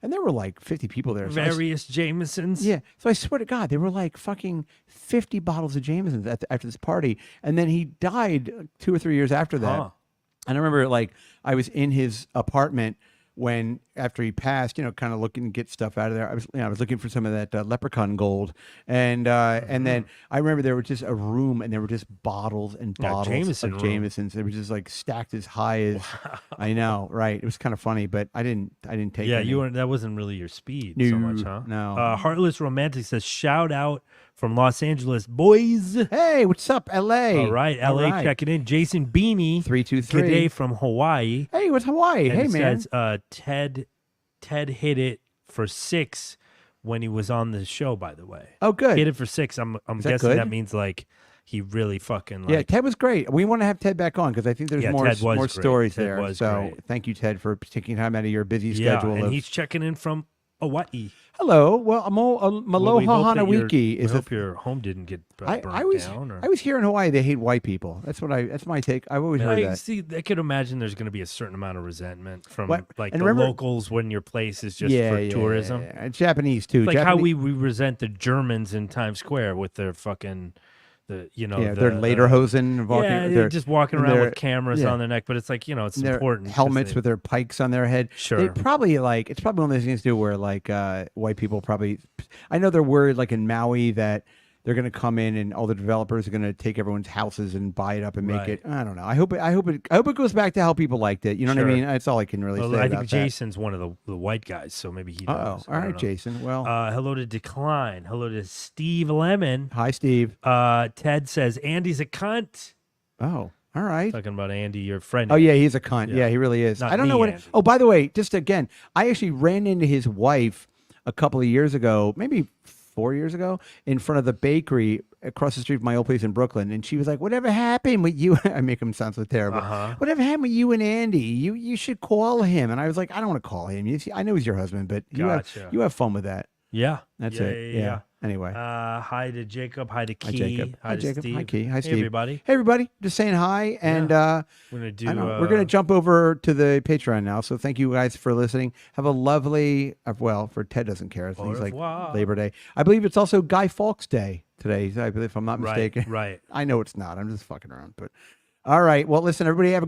and there were like 50 people there. So Various Jamesons. yeah. So I swear to God, there were like fucking 50 bottles of Jamesons after this party, and then he died 2 or 3 years after that. Huh. And I remember like I was in his apartment when after he passed, kind of looking to get stuff out of there. I was looking for some of that leprechaun gold, and then I remember there was just a room, and there were just bottles and bottles Jameson of room. Jamesons. They were just like stacked as high as I know, right? It was kind of funny, but I didn't take. Yeah, any. you weren't. That wasn't really your speed so No, much, huh? no. Heartless Romantic says, "Shout out from Los Angeles, boys." Hey, what's up, L.A.? All right, All LA right. checking in. Jason Beanie, 323. good day from Hawaii. Hey, what's Hawaii? And Hey, it man. says, Ted hit it for 6 when he was on the show. By the way, Oh, good. hit it for 6. I'm that guessing good? that means like he really fucking like. Yeah, Ted was great. We want to have Ted back on because I think there's Yeah, more Ted was great. stories Ted there. was So great. thank you, Ted, for taking time out of your busy Yeah, schedule. and he's checking in from Hawaii. Hello. Well, Well, Maloha we hope that Hanawiki we is hope your home didn't get burnt I was down. Or... I was here in Hawaii. They hate white people. That's my take. I've always heard I that. see. I could imagine there's going to be a certain amount of resentment from What? like And the remember- locals when your place is just Yeah, for yeah, tourism. yeah. And Japanese too. Like how Japanese- we resent the Germans in Times Square with their fucking they're lederhosen walking. Yeah, they're they're just walking around they're- with cameras yeah. on their neck, but it's like it's their important. 'cause helmets they- with their pikes on their head. Sure. They probably it's probably one of those things to do where like white people probably. I know they're worried like in Maui that they're going to come in and all the developers are going to take everyone's houses and buy it up and make Right. it. I don't know. I hope it goes back to how people liked it. You know what Sure. I mean? That's all I can really Well, say I about think that. Jason's one of the white guys, so maybe he Oh, knows. all right, Jason. Well, Hello to Decline. Hello to Steve Lemon. hi, Steve. Ted says Andy's a cunt. Oh, all right. Talking about Andy, your friend. Oh yeah, he's a cunt. Yeah. Yeah, he really is. Not I don't know me, what. Andy. Oh, by the way, just again, I actually ran into his wife a couple of years ago, maybe 4 years ago, in front of the bakery across the street from my old place in Brooklyn, and she was like, "Whatever happened with you?" I make him sound so terrible. Whatever happened with you and Andy? You should call him. And I was like, I don't want to call him. I know he's your husband, but Gotcha. you have fun with that. Yeah. That's Yeah, it. yeah, Yeah. Anyway. Hi to Jacob. Hi to Key. Hi, Jacob. Hi, to Jacob. Steve. Hi, Key. Hi, Hey, Steve. everybody. Hey, everybody. Just saying hi. And We're gonna do. we're going to jump over to the Patreon now. So thank you guys for listening. Have a lovely, well, for Ted doesn't care. It's Au like revoir. Labor Day. I believe it's also Guy Fawkes Day today, I believe, if I'm not Right, mistaken. right. I know it's not. I'm just fucking around. But all right. Well, listen, everybody have a